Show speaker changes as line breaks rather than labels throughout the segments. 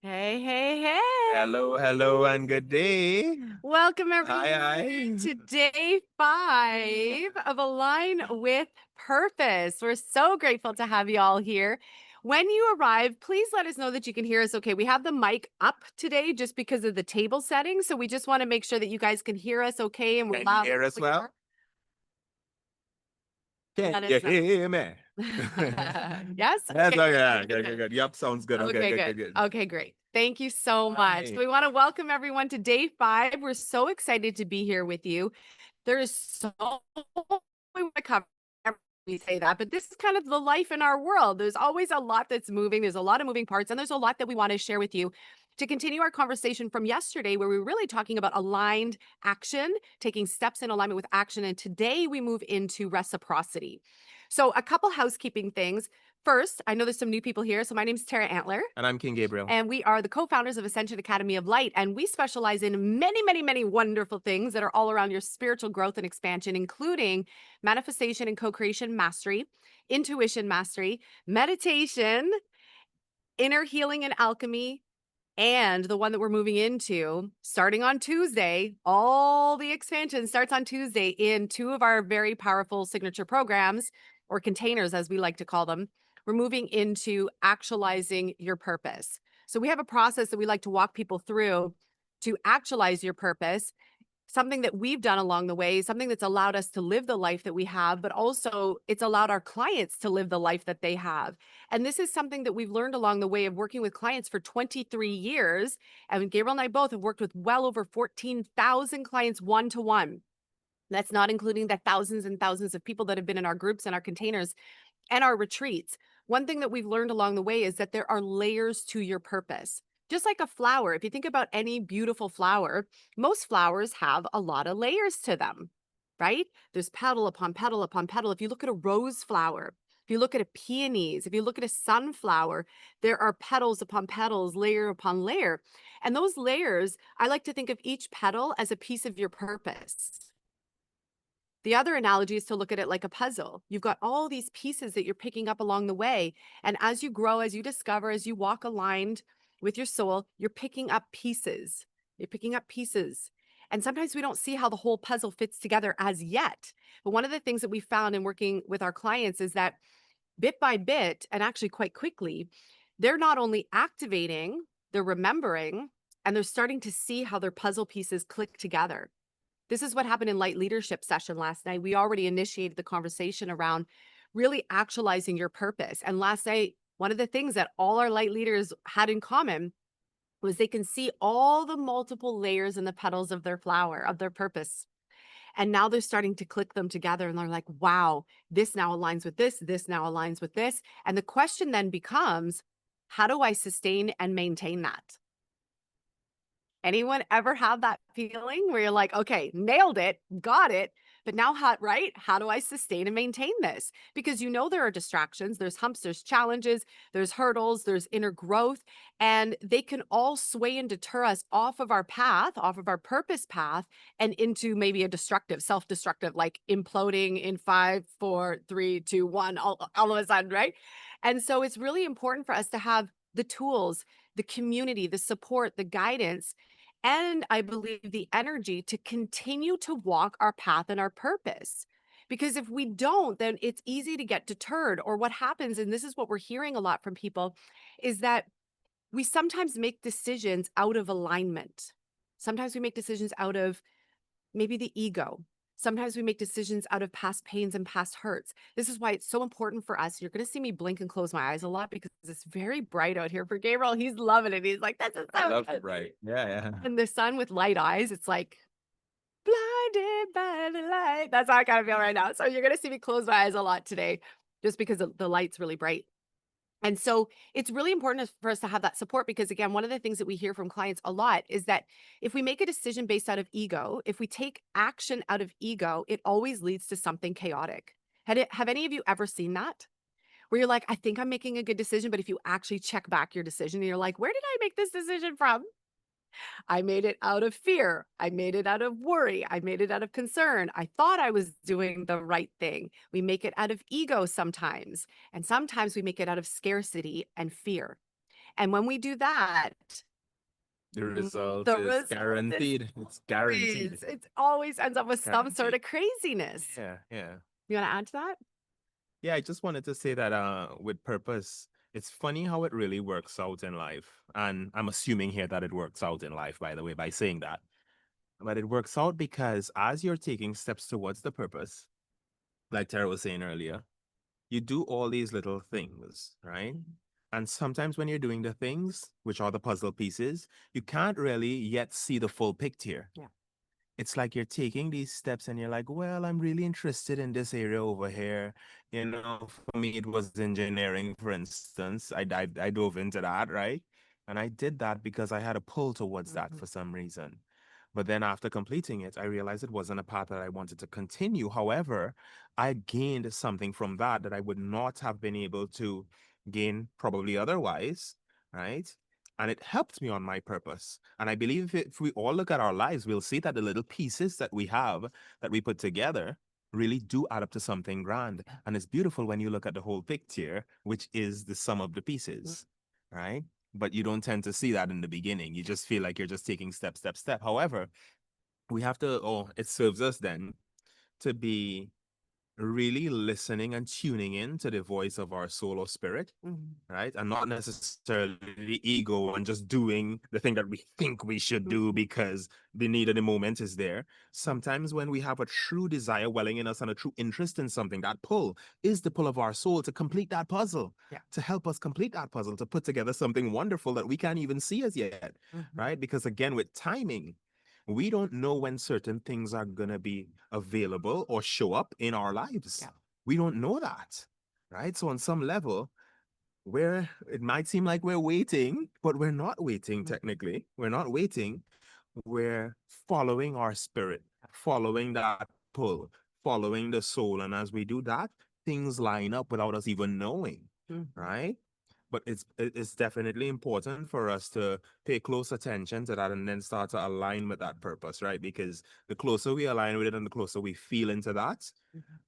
Hey, hey, hey.
Hello, hello, and good day.
Welcome
Hi,
everyone
hi.
to day 5 of Align with Purpose. We're so grateful to have you all here. When you arrive, please let us know that you can hear us okay. We have the mic up today just because of the table setting, so we just want to make sure that you guys can hear us okay and we're
Can you
loud
hear
and
us well?
clear.
Can
Let
you
us know.
hear me?
Yes?
That's
Okay,
okay.
good,
Yeah,
good, good,
good, good,
good.
good. Yep, sounds good. Okay,
Okay,
good,
good.
good, good.
Okay, great. Thank you so much.
Hi.
We want to welcome everyone to day 5. We're so excited to be here with you. There is so we want to cover. We say that, but this is kind of the life in our world. There's always a lot that's moving. There's a lot of moving parts, and there's a lot that we want to share with you to continue our conversation from yesterday, where we were really talking about aligned action, taking steps in alignment with action. And today we move into reciprocity. So, a couple housekeeping things. First, I know there's some new people here. So, my name is Tara Antler.
And I'm King Gabriel.
And we are the co founders of Ascension Academy of Light. And we specialize in many, many, many wonderful things that are all around your spiritual growth and expansion, including manifestation and co creation mastery, intuition mastery, meditation, inner healing and alchemy. And the one that we're moving into starting on Tuesday, all the expansion starts on Tuesday in 2 of our very powerful signature programs, or containers, as we like to call them. We're moving into actualizing your purpose. So we have a process that we like to walk people through to actualize your purpose, something that we've done along the way, something that's allowed us to live the life that we have, but also it's allowed our clients to live the life that they have. And this is something that we've learned along the way of working with clients for 23 years. And Gabriel and I both have worked with well over 14,000 clients one to one. That's not including the thousands and thousands of people that have been in our groups and our containers and our retreats. One thing that we've learned along the way is that there are layers to your purpose. Just like a flower, if you think about any beautiful flower, most flowers have a lot of layers to them, right? There's petal upon petal upon petal. If you look at a rose flower, if you look at a peonies, if you look at a sunflower, there are petals upon petals, layer upon layer. And those layers, I like to think of each petal as a piece of your purpose. The other analogy is to look at it like a puzzle. You've got all these pieces that you're picking up along the way. And as you grow, as you discover, as you walk aligned with your soul, you're picking up pieces. You're picking up pieces. And sometimes we don't see how the whole puzzle fits together as yet. But one of the things that we found in working with our clients is that bit by bit, and actually quite quickly, they're not only activating, they're remembering, and they're starting to see how their puzzle pieces click together. This is what happened in light leadership session last night. We already initiated the conversation around really actualizing your purpose. And last night, one of the things that all our light leaders had in common was they can see all the multiple layers in the petals of their flower, of their purpose. And now they're starting to click them together and they're like, wow, this now aligns with this now aligns with this. And the question then becomes, how do I sustain and maintain that? Anyone ever have that feeling where you're like, okay, nailed it, got it, but now how, right? How do I sustain and maintain this? Because you know there are distractions, there's humps, there's challenges, there's hurdles, there's inner growth, and they can all sway and deter us off of our path, off of our purpose path, and into maybe a destructive, self-destructive, like imploding in 5, 4, 3, 2, 1, all of a sudden, right? And so it's really important for us to have the tools, the community, the support, the guidance, and I believe the energy to continue to walk our path and our purpose. Because if we don't, then it's easy to get deterred. Or what happens, and this is what we're hearing a lot from people, is that we sometimes make decisions out of alignment. Sometimes we make decisions out of maybe the ego. Sometimes we make decisions out of past pains and past hurts. This is why it's so important for us. You're going to see me blink and close my eyes a lot because it's very bright out here for Gabriel. He's loving it. He's like, this is
I
so
love it,
good.
right? Yeah, yeah.
And the sun with light eyes, it's like blinded by the light. That's how I kind of feel right now. So you're going to see me close my eyes a lot today just because the light's really bright. And so it's really important for us to have that support because, again, one of the things that we hear from clients a lot is that if we make a decision based out of ego, if we take action out of ego, it always leads to something chaotic. Have any of you ever seen that? Where you're like, I think I'm making a good decision, but if you actually check back your decision and you're like, where did I make this decision from? I made it out of fear. I made it out of worry. I made it out of concern. I thought I was doing the right thing. We make it out of ego sometimes, and sometimes we make it out of scarcity and fear. And when we do that,
The result
the
is
result is
guaranteed. It's guaranteed.
it always ends up with some sort
Guaranteed.
of craziness.
Yeah, yeah.
You want to add to that?
Yeah, I just wanted to say that with purpose, it's funny how it really works out in life. And I'm assuming here that it works out in life, by the way, by saying that. But it works out because as you're taking steps towards the purpose, like Tara was saying earlier, you do all these little things, right? And sometimes when you're doing the things, which are the puzzle pieces, you can't really yet see the full picture.
Yeah.
It's like you're taking these steps and you're like, well, I'm really interested in this area over here. You know, for me, it was engineering, for instance. I dove into that, right? And I did that because I had a pull towards that for some reason. But then after completing it, I realized it wasn't a path that I wanted to continue. However, I gained something from that that I would not have been able to gain probably otherwise, right? And it helped me on my purpose. And I believe if we all look at our lives, we'll see that the little pieces that we have that we put together really do add up to something grand. And it's beautiful when you look at the whole picture, which is the sum of the pieces, right? But you don't tend to see that in the beginning. You just feel like you're just taking step, step, step. However, we have to, it serves us then to be really listening and tuning in to the voice of our soul or spirit, right? And not necessarily the ego and just doing the thing that we think we should do because the need of the moment is there. Sometimes when we have a true desire welling in us and a true interest in something, that pull is the pull of our soul to complete that puzzle, to help us complete that puzzle, to put together something wonderful that we can't even see as yet, right? Because again, with timing, we don't know when certain things are going to be available or show up in our lives.
Yeah.
We don't know that, right? So on some level, it might seem like we're waiting, but we're not waiting technically. We're not waiting. We're following our spirit, following that pull, following the soul. And as we do that, things line up without us even knowing, right? But it's definitely important for us to pay close attention to that and then start to align with that purpose, right? Because the closer we align with it and the closer we feel into that,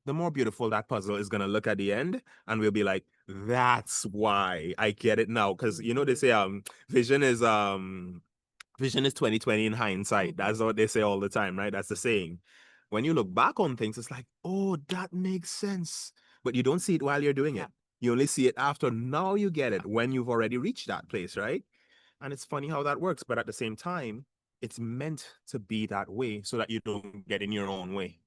the more beautiful that puzzle is going to look at the end. And we'll be like, that's why I get it now. Because you know, they say vision is 2020 in hindsight. That's what they say all the time, right? That's the saying. When you look back on things, it's like, oh, that makes sense. But you don't see it while you're doing it. You only see it after. Now you get it when you've already reached that place, right? And it's funny how that works. But at the same time, it's meant to be that way so that you don't get in your own way.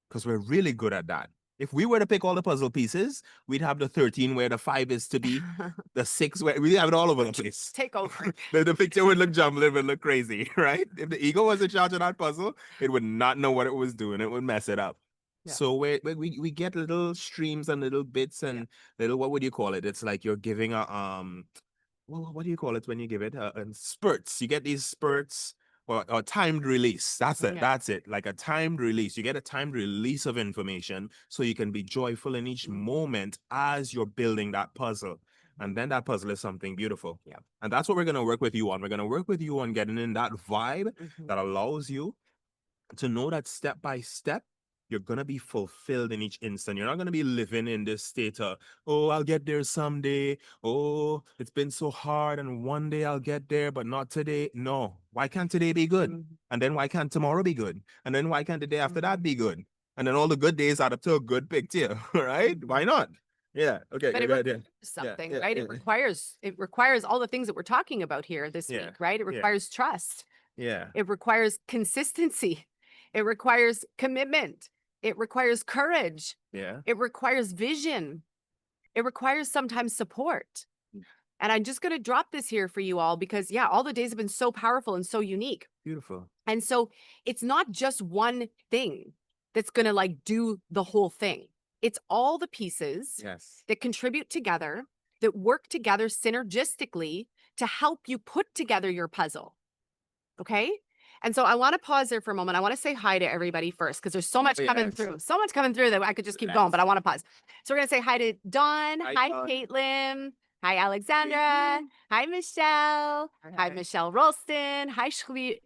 Because we're really good at that. If we were to pick all the puzzle pieces, we'd have the 13 where the 5 is to be, the 6 where we have it all over the place.
Take over.
The picture would look jumbled, it would look crazy, right? If the ego was in charge of that puzzle, it would not know what it was doing. It would mess it up. Yeah. So we get little streams and little bits and little, what would you call it? It's like you're giving a what do you call it when you give it spurts? You get these spurts or timed release. That's it. That's it. Like a timed release. You get a timed release of information so you can be joyful in each moment as you're building that puzzle. And then that puzzle is something beautiful. Yeah. And that's what we're going to work with you on. We're going to work with you on getting in that vibe that allows you to know that step by step, you're going to be fulfilled in each instant. You're not going to be living in this state of, oh, I'll get there someday. Oh, it's been so hard and one day I'll get there, but not today. No. Why can't today be good? And then why can't tomorrow be good? And then why can't the day after that be good? And then all the good days add up to a good picture, right? Why not? Yeah. Okay.
But it requires something, right? It requires all the things that we're talking about here this week, right? It requires trust.
Yeah.
It requires consistency. It requires commitment. It requires courage.
Yeah.
It requires vision. It requires sometimes support. And I'm just going to drop this here for you all because, all the days have been so powerful and so unique.
Beautiful.
And so it's not just one thing that's going to like do the whole thing. It's all the pieces that contribute together, that work together synergistically to help you put together your puzzle. Okay? And so I want to pause there for a moment. I want to say hi to everybody first because there's so much coming through. So much coming through that I could just keep going, but I want to pause. So we're going to say hi to Dawn. Hi, Caitlin. Hi, Alexandra. Hi, Michelle. Hi, Michelle Rolston. Hi, Shli.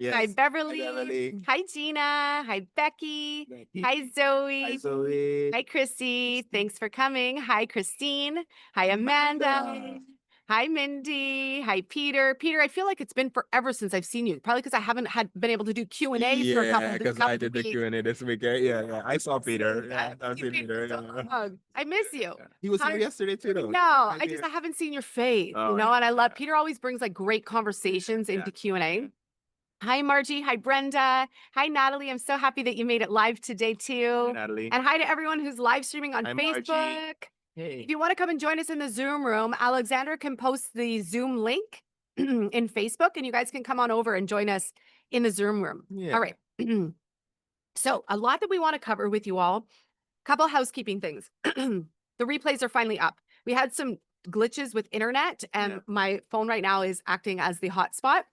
Hi,
Yes. Hi,
Beverly.
Beverly.
Hi, Gina. Hi, Becky.
Becky.
Hi,
Hi,
Zoe.
Zoe.
Hi, Chrissy. Thanks for coming. Hi, Christine. Hi, Amanda. Hi, Mindy. Hi, Peter. Peter, I feel like it's been forever since I've seen you. Probably because I haven't been able to do Q&As for a
Yeah, because I
couple
did the
weeks.
Q&A this week. Yeah. I saw Peter. Yeah, I
You
see Peter.
so
Yeah.
long. I miss you.
Yeah. He was here yesterday too, though.
No,
Hi,
I
Peter.
haven't seen your face,
Oh,
and I love
yeah.
Peter always brings like great conversations into
Yeah.
Q&A. Hi, Margie. Hi, Brenda. Hi, Natalie. I'm so happy that you made it live today, too.
Natalie.
And hi to everyone who's live streaming on
Hi,
Facebook.
Margie. Hey.
If you want to come and join us in the Zoom room, Alexandra can post the Zoom link in Facebook, and you guys can come on over and join us in the Zoom room.
Yeah.
All right. So, a lot that we want to cover with you all. Couple housekeeping things. The replays are finally up. We had some glitches with internet, and my phone right now is acting as the hotspot.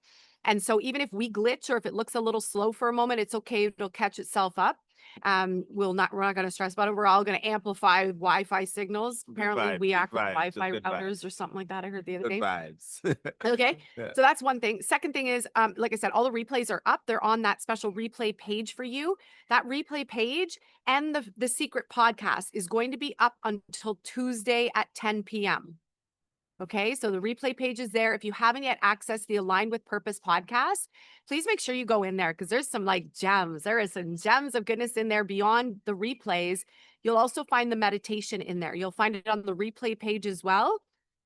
And so even if we glitch or if it looks a little slow for a moment, it's okay. It'll catch itself up. We're not going to stress about it. We're all going to amplify Wi-Fi signals. Apparently, we act like Wi-Fi routers or something like that. I heard the other day.
Vibes.
Okay.
Yeah.
So that's one thing. Second thing is, like I said, all the replays are up. They're on that special replay page for you. That replay page and the secret podcast is going to be up until Tuesday at 10 p.m. Okay, so the replay page is there. If you haven't yet accessed the Aligned with Purpose podcast, please make sure you go in there because there's some like gems. There is some gems of goodness in there beyond the replays. You'll also find the meditation in there. You'll find it on the replay page as well.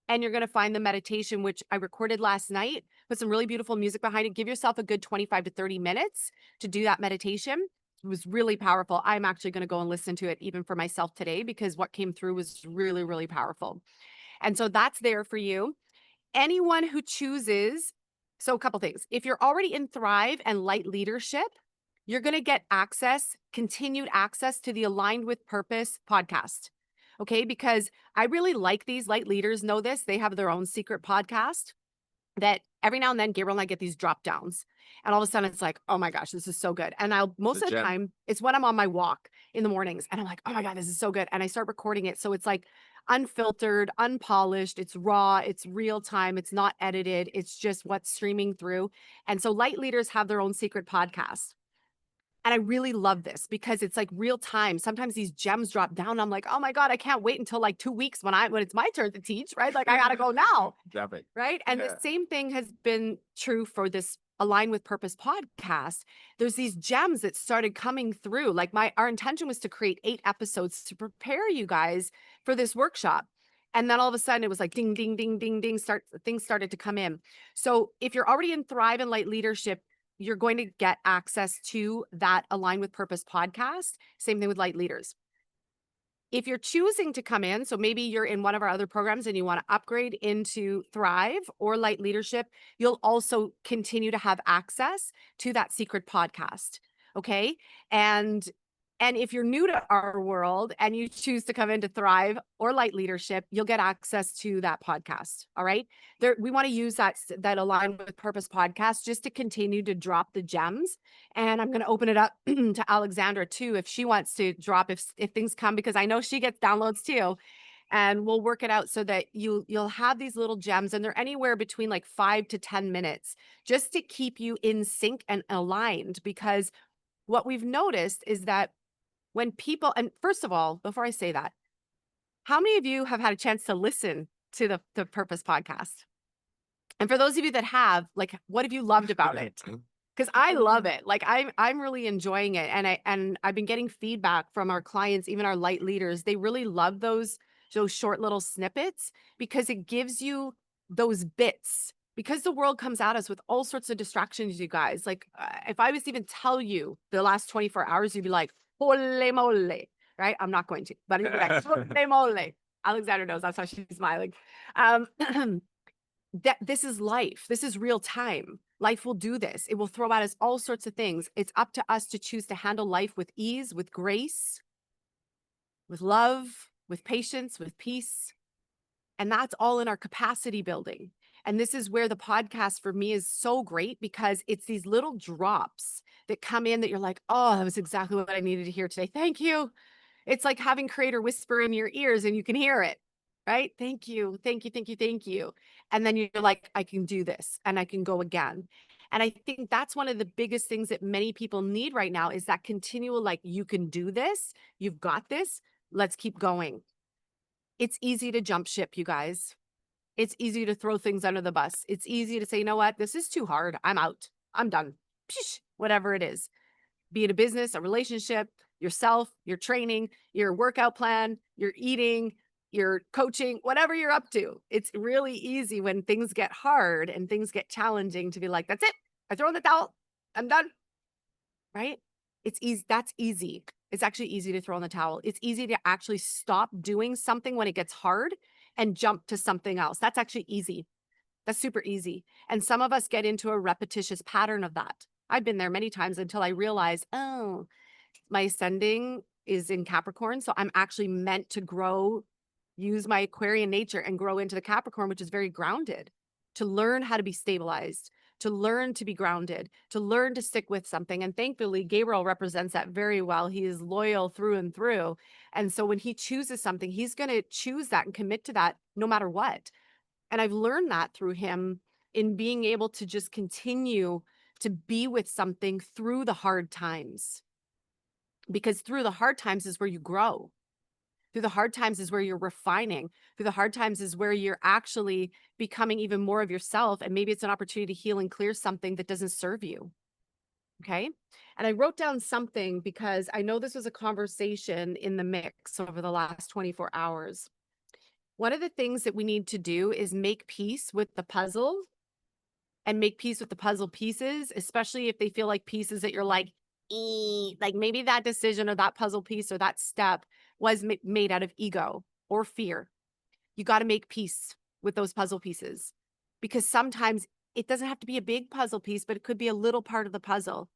And you're going to find the meditation, which I recorded last night, put some really beautiful music behind it. Give yourself a good 25 to 30 minutes to do that meditation. It was really powerful. I'm actually going to go and listen to it even for myself today because what came through was really, really powerful. And so that's there for you. Anyone who chooses, so a couple things. If you're already in Thrive and Light Leadership, you're going to get continued access to the Aligned with Purpose podcast. Okay, because I really like these light leaders know this. They have their own secret podcast that every now and then Gabriel and I get these drop downs. And all of a sudden it's like, oh my gosh, this is so good. And most of the time it's when I'm on my walk in the mornings and I'm like, oh my God, this is so good. And I start recording it. So it's like unfiltered, unpolished, it's raw, it's real time, it's not edited, it's just what's streaming through. And so light leaders have their own secret podcast. And I really love this because it's like real time. Sometimes these gems drop down. I'm like, oh my God, I can't wait until like 2 weeks when it's my turn to teach, right? Like I gotta go now. Right. And the same thing has been true for this Align with Purpose podcast. There's these gems that started coming through. Like our intention was to create 8 episodes to prepare you guys for this workshop. And then all of a sudden it was like ding, ding, ding, ding, ding, things started to come in. So if you're already in Thrive and Light Leadership, you're going to get access to that Align with Purpose podcast. Same thing with Light Leaders. If you're choosing to come in, so maybe you're in one of our other programs and you want to upgrade into Thrive or Light Leadership, you'll also continue to have access to that secret podcast. Okay. And if you're new to our world and you choose to come into Thrive or Light Leadership, you'll get access to that podcast. All right. We want to use that Align with Purpose podcast just to continue to drop the gems. And I'm going to open it up to Alexandra too, if she wants to drop, if things come, because I know she gets downloads too. And we'll work it out so that you'll have these little gems, and they're anywhere between like 5 to 10 minutes just to keep you in sync and aligned. Because what we've noticed is that when people, and first of all, before I say that, how many of you have had a chance to listen to the Purpose podcast? And for those of you that have, like, what have you loved about it? Because I love it. Like I'm really enjoying it. And I've been getting feedback from our clients, even our light leaders. They really love those short little snippets because it gives you those bits. Because the world comes at us with all sorts of distractions, you guys. Like if I was to even tell you the last 24 hours, you'd be like, holy moly, right? I'm not going to, but you'd be like, holy moly. Alexandra knows that's how she's smiling. That this is life. This is real time. Life will do this. It will throw at us all sorts of things. It's up to us to choose to handle life with ease, with grace, with love, with patience, with peace. And that's all in our capacity building. And this is where the podcast for me is so great because it's these little drops that come in that you're like, oh, that was exactly what I needed to hear today. Thank you. It's like having Creator whisper in your ears and you can hear it, right? Thank you, thank you, thank you, thank you. And then you're like, I can do this and I can go again. And I think that's one of the biggest things that many people need right now is that continual, like, you can do this, you've got this, let's keep going. It's easy to jump ship, you guys. It's easy to throw things under the bus. It's easy to say, you know what, this is too hard. I'm out. I'm done. Psh, whatever it is, be it a business, a relationship, yourself, your training, your workout plan, your eating, your coaching, whatever you're up to. It's really easy when things get hard and things get challenging to be like, that's it. I throw in the towel. I'm done. Right? It's easy. That's easy. It's actually easy to throw in the towel. It's easy to actually stop doing something when it gets hard and jump to something else. That's actually easy. That's super easy. And some of us get into a repetitious pattern of that. I've been there many times until I realize, oh, my ascending is in Capricorn. So I'm actually meant to grow, use my Aquarian nature and grow into the Capricorn, which is very grounded, to learn how to be stabilized, to learn to be grounded, to learn to stick with something. And thankfully, Gabriel represents that very well. He is loyal through and through. And so when he chooses something, he's going to choose that and commit to that no matter what. And I've learned that through him in being able to just continue to be with something through the hard times. Because through the hard times is where you grow. Through the hard times is where you're refining. Through the hard times is where you're actually becoming even more of yourself. And maybe it's an opportunity to heal and clear something that doesn't serve you. Okay. And I wrote down something because I know this was a conversation in the mix over the last 24 hours. One of the things that we need to do is make peace with the puzzle and make peace with the puzzle pieces, especially if they feel like pieces that you're like, like maybe that decision or that puzzle piece or that step was made out of ego or fear. You got to make peace with those puzzle pieces because sometimes it doesn't have to be a big puzzle piece, but it could be a little part of the puzzle.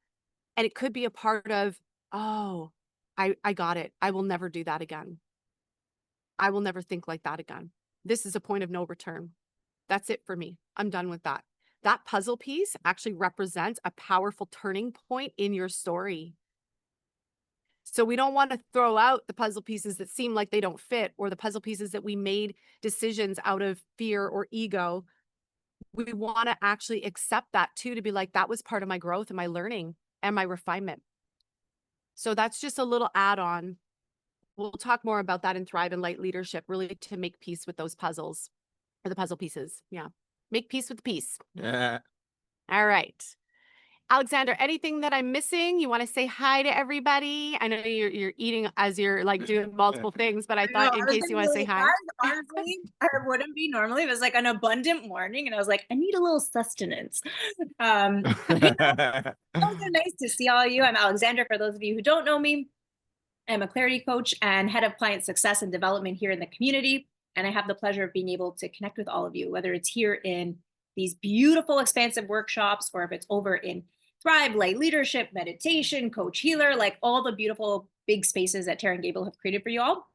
And it could be a part of, oh, I got it. I will never do that again. I will never think like that again. This is a point of no return. That's it for me. I'm done with that. That puzzle piece actually represents a powerful turning point in your story. So we don't want to throw out the puzzle pieces that seem like they don't fit or the puzzle pieces that we made decisions out of fear or ego. We want to actually accept that too, to be like, that was part of my growth and my learning and my refinement. So that's just a little add on. We'll talk more about that in Thrive and Light Leadership, really to make peace with those puzzles or the puzzle pieces. Yeah. Make peace with the piece.
Yeah.
All right. Alexander, anything that I'm missing? You want to say hi to everybody? I know you're eating as you're like doing multiple things, but I
I know,
thought in
I was
case you want to say
really
hi.
surprised, honestly. I wouldn't be normally. It was like an abundant morning, and I was like, I need a little sustenance. You know, also nice to see all of you. I'm Alexandra. For those of you who don't know me, I'm a clarity coach and head of client success and development here in the community. And I have the pleasure of being able to connect with all of you, whether it's here in these beautiful, expansive workshops, or if it's over in Thrive, Light Leadership, Meditation, Coach Healer, like all the beautiful big spaces that Tara and Gable have created for you all.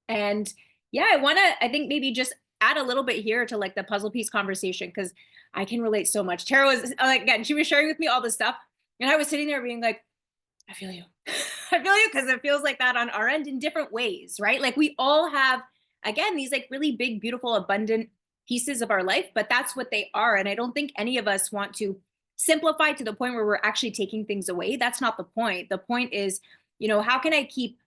And yeah, I think maybe just add a little bit here to like the puzzle piece conversation, because I can relate so much. Tara was like, again, she was sharing with me all this stuff. And I was sitting there being like, I feel you. I feel you, because it feels like that on our end in different ways, right? Like we all have, again, these like really big, beautiful, abundant pieces of our life, but that's what they are. And I don't think any of us want to simplify to the point where we're actually taking things away. That's not the point. The point is, how can I keep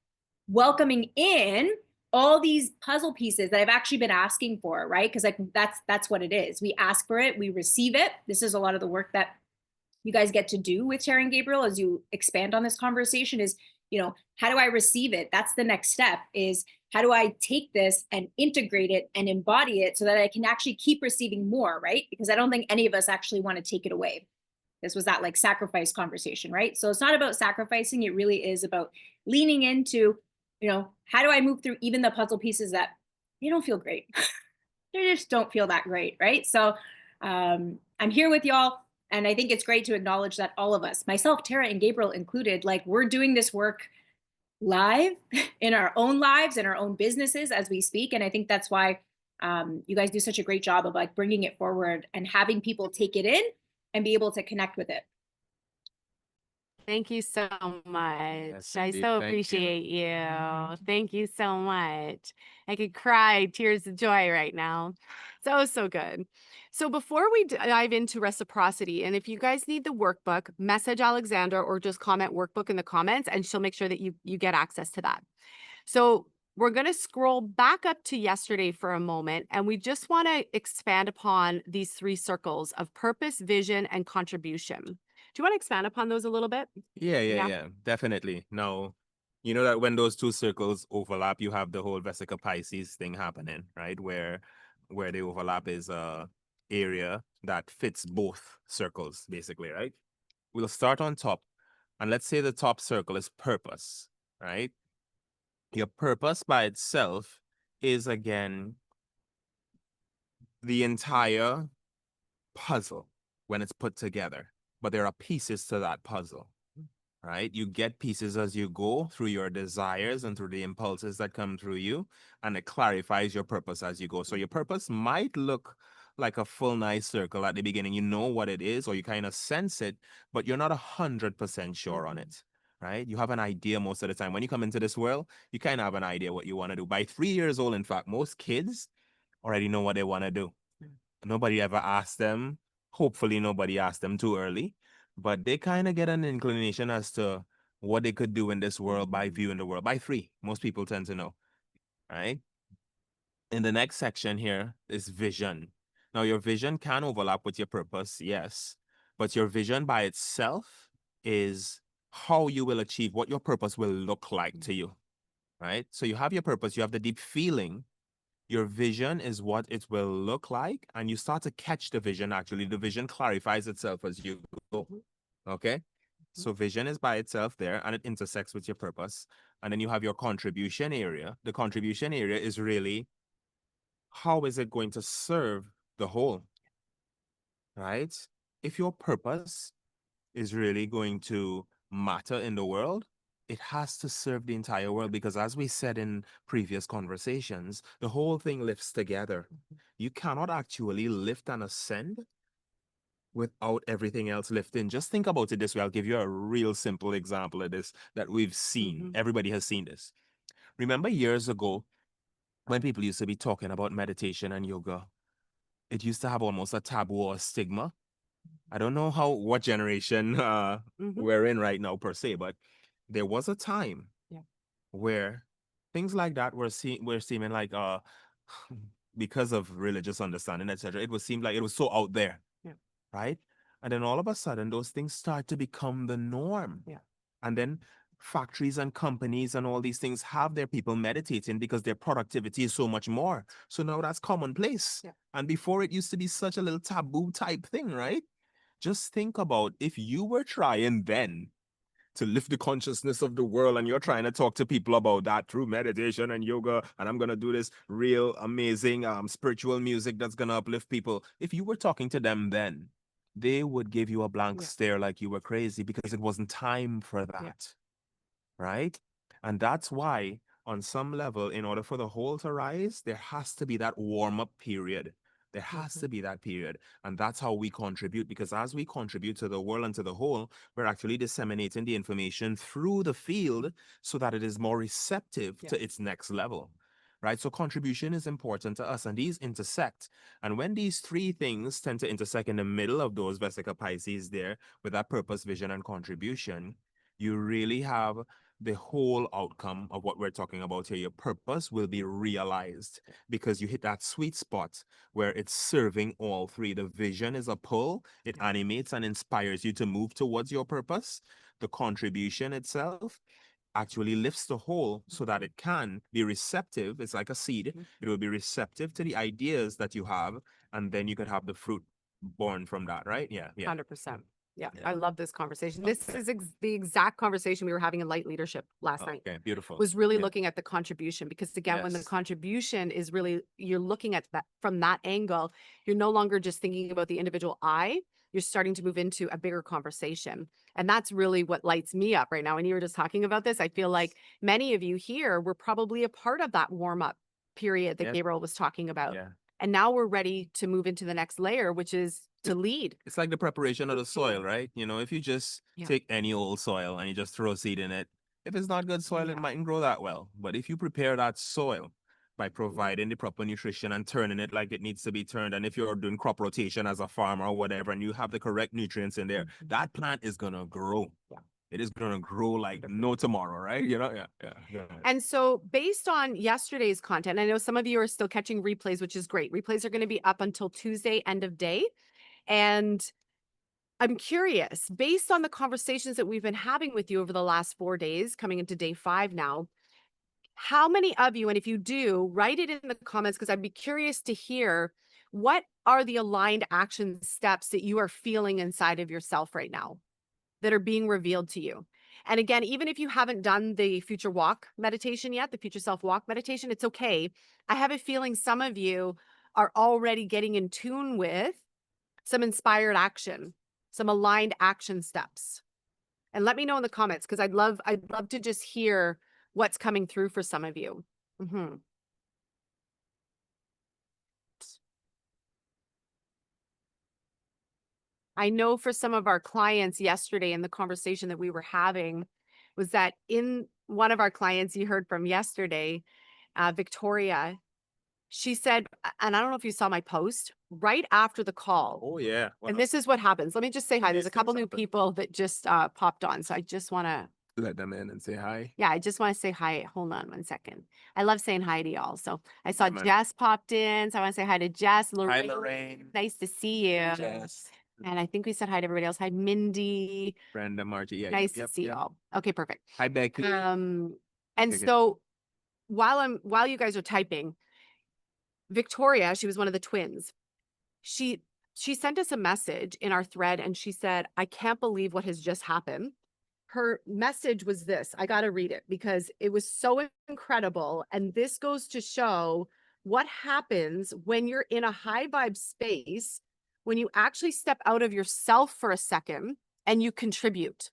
welcoming in all these puzzle pieces that I've actually been asking for, right? Because like that's what it is. We ask for it, we receive it. This is a lot of the work that you guys get to do with Tara and Gabriel as you expand on this conversation is, how do I receive it? That's the next step, is how do I take this and integrate it and embody it so that I can actually keep receiving more, right? Because I don't think any of us actually want to take it away. This was that like sacrifice conversation, right? So it's not about sacrificing. It really is about leaning into, how do I move through even the puzzle pieces that they don't feel great? They just don't feel that great, right? So I'm here with y'all. And I think it's great to acknowledge that all of us, myself, Tara, and Gabriel included, like we're doing this work live in our own lives and our own businesses as we speak. And I think that's why you guys do such a great job of like bringing it forward and having people take it in and be able to connect with it.
Thank you so much.
Yes,
I
indeed.
so
Thank you.
appreciate you. Thank you so much. I could cry tears of joy right now. So, so good. So before we dive into reciprocity, and if you guys need the workbook, message Alexandra or just comment workbook in the comments, and she'll make sure that you get access to that. So we're going to scroll back up to yesterday for a moment, and we just want to expand upon these three circles of purpose, vision, and contribution. Do you want to expand upon those a little bit? Yeah.
Yeah, definitely. Now, you know that when those two circles overlap, you have the whole Vesica Pisces thing happening, right? Where they overlap is a area that fits both circles, basically, right? We'll start on top, and let's say the top circle is purpose, right? Your purpose by itself is again the entire puzzle when it's put together, but there are pieces to that puzzle, right? You get pieces as you go through your desires and through the impulses that come through you, and it clarifies your purpose as you go. So your purpose might look like a full nice circle at the beginning. You know what it is, or you kind of sense it, but you're not 100% sure on it, right? You have an idea most of the time. When you come into this world, you kind of have an idea what you want to do. By 3 years old, in fact, most kids already know what they want to do. Nobody ever asked them. Hopefully, nobody asked them too early, but they kind of get an inclination as to what they could do in this world by viewing the world. By 3, most people tend to know, right? In the next section here is vision. Now, your vision can overlap with your purpose, yes, but your vision by itself is how you will achieve what your purpose will look like to you, right? So you have your purpose, you have the deep feeling. Your vision is what it will look like, and you start to catch the vision. Actually, the vision clarifies itself as you go. Okay? So vision is by itself there, and it intersects with your purpose. And then you have your contribution area. The contribution area is really how is it going to serve the whole, right? If your purpose is really going to matter in the world, it has to serve the entire world, because as we said in previous conversations, the whole thing lifts together. You cannot actually lift and ascend without everything else lifting. Just think about it this way. I'll give you a real simple example of this that we've seen. Everybody has seen this. Remember years ago when people used to be talking about meditation and yoga, it used to have almost a taboo or a stigma. I don't know what generation we're in right now per se, but there was a time where things like that were seeming like because of religious understanding, etc. It would seem like it was so out there, right? And then all of a sudden, those things start to become the norm. And then factories and companies and all these things have their people meditating because their productivity is so much more. So now that's commonplace. And before, it used to be such a little taboo type thing, right? Just think about if you were trying then to lift the consciousness of the world, and you're trying to talk to people about that through meditation and yoga, and I'm going to do this real amazing spiritual music that's going to uplift people. If you were talking to them then, they would give you a blank stare like you were crazy, because it wasn't time for that, right? And that's why, on some level, in order for the whole to rise, there has to be that warm-up period. There has to be that period. And that's how we contribute, because as we contribute to the world and to the whole, we're actually disseminating the information through the field so that it is more receptive to its next level, right? So contribution is important to us, and these intersect. And when these three things tend to intersect in the middle of those Vesica Pisces there, with that purpose, vision, and contribution, you really have the whole outcome of what we're talking about here. Your purpose will be realized because you hit that sweet spot where it's serving all three. The vision is a pull, it animates and inspires you to move towards your purpose. The contribution itself actually lifts the whole so that it can be receptive. It's like a seed. It will be receptive to the ideas that you have, and then you could have the fruit born from that, right? Yeah.
100%. Yeah, I love this conversation. This is the exact conversation we were having in Light Leadership last night.
Okay, beautiful.
Was really looking at the contribution, because again, when the contribution is really, you're looking at that from that angle, you're no longer just thinking about the individual you're starting to move into a bigger conversation. And that's really what lights me up right now. When you were just talking about this, I feel like many of you here were probably a part of that warm up period that Gabriel was talking about. And now we're ready to move into the next layer, which is to lead.
It's like the preparation of the soil, right? You know, if you just take any old soil and you just throw seed in it, if it's not good soil, it mightn't grow that well. But if you prepare that soil by providing the proper nutrition and turning it like it needs to be turned. And if you're doing crop rotation as a farmer or whatever, and you have the correct nutrients in there, that plant is gonna grow.
Yeah.
It is gonna grow like no tomorrow, right? Yeah.
And so, based on yesterday's content, I know some of you are still catching replays, which is great. Replays are going to be up until Tuesday, end of day. And I'm curious, based on the conversations that we've been having with you over the last 4 days, coming into day 5 now, how many of you, and if you do, write it in the comments because I'd be curious to hear what are the aligned action steps that you are feeling inside of yourself right now that are being revealed to you. And again, even if you haven't done the future walk meditation yet, the future self walk meditation, it's okay. I have a feeling some of you are already getting in tune with some inspired action, some aligned action steps. And let me know in the comments because I'd love to just hear what's coming through for some of you. Mhm. I know for some of our clients yesterday in the conversation that we were having was that in one of our clients you heard from yesterday, Victoria, she said, and I don't know if you saw my post right after the call.
Oh yeah.
And this is what happens. Let me just say hi. There's
These
a couple
things
new
happen.
people that just popped on. So I just want to,
Let them in and say hi.
yeah, I just want to say hi. Hold on 1 second. I love saying hi to y'all. So I saw
Yeah, man.
Jess popped in. So I want to say hi to Jess.
Hi,
Lorraine,
Lorraine.
nice to see you.
Jess.
And I think we said hi to everybody else. Hi, Mindy.
Brenda, Margie. Yeah.
Nice to see y'all. Okay, perfect.
Hi, Becky.
And
Okay, good.
so while you guys are typing, Victoria, she was one of the twins. She sent us a message in our thread and she said, "I can't believe what has just happened." Her message was this. I got to read it because it was so incredible. And this goes to show what happens when you're in a high vibe space, when you actually step out of yourself for a second and you contribute.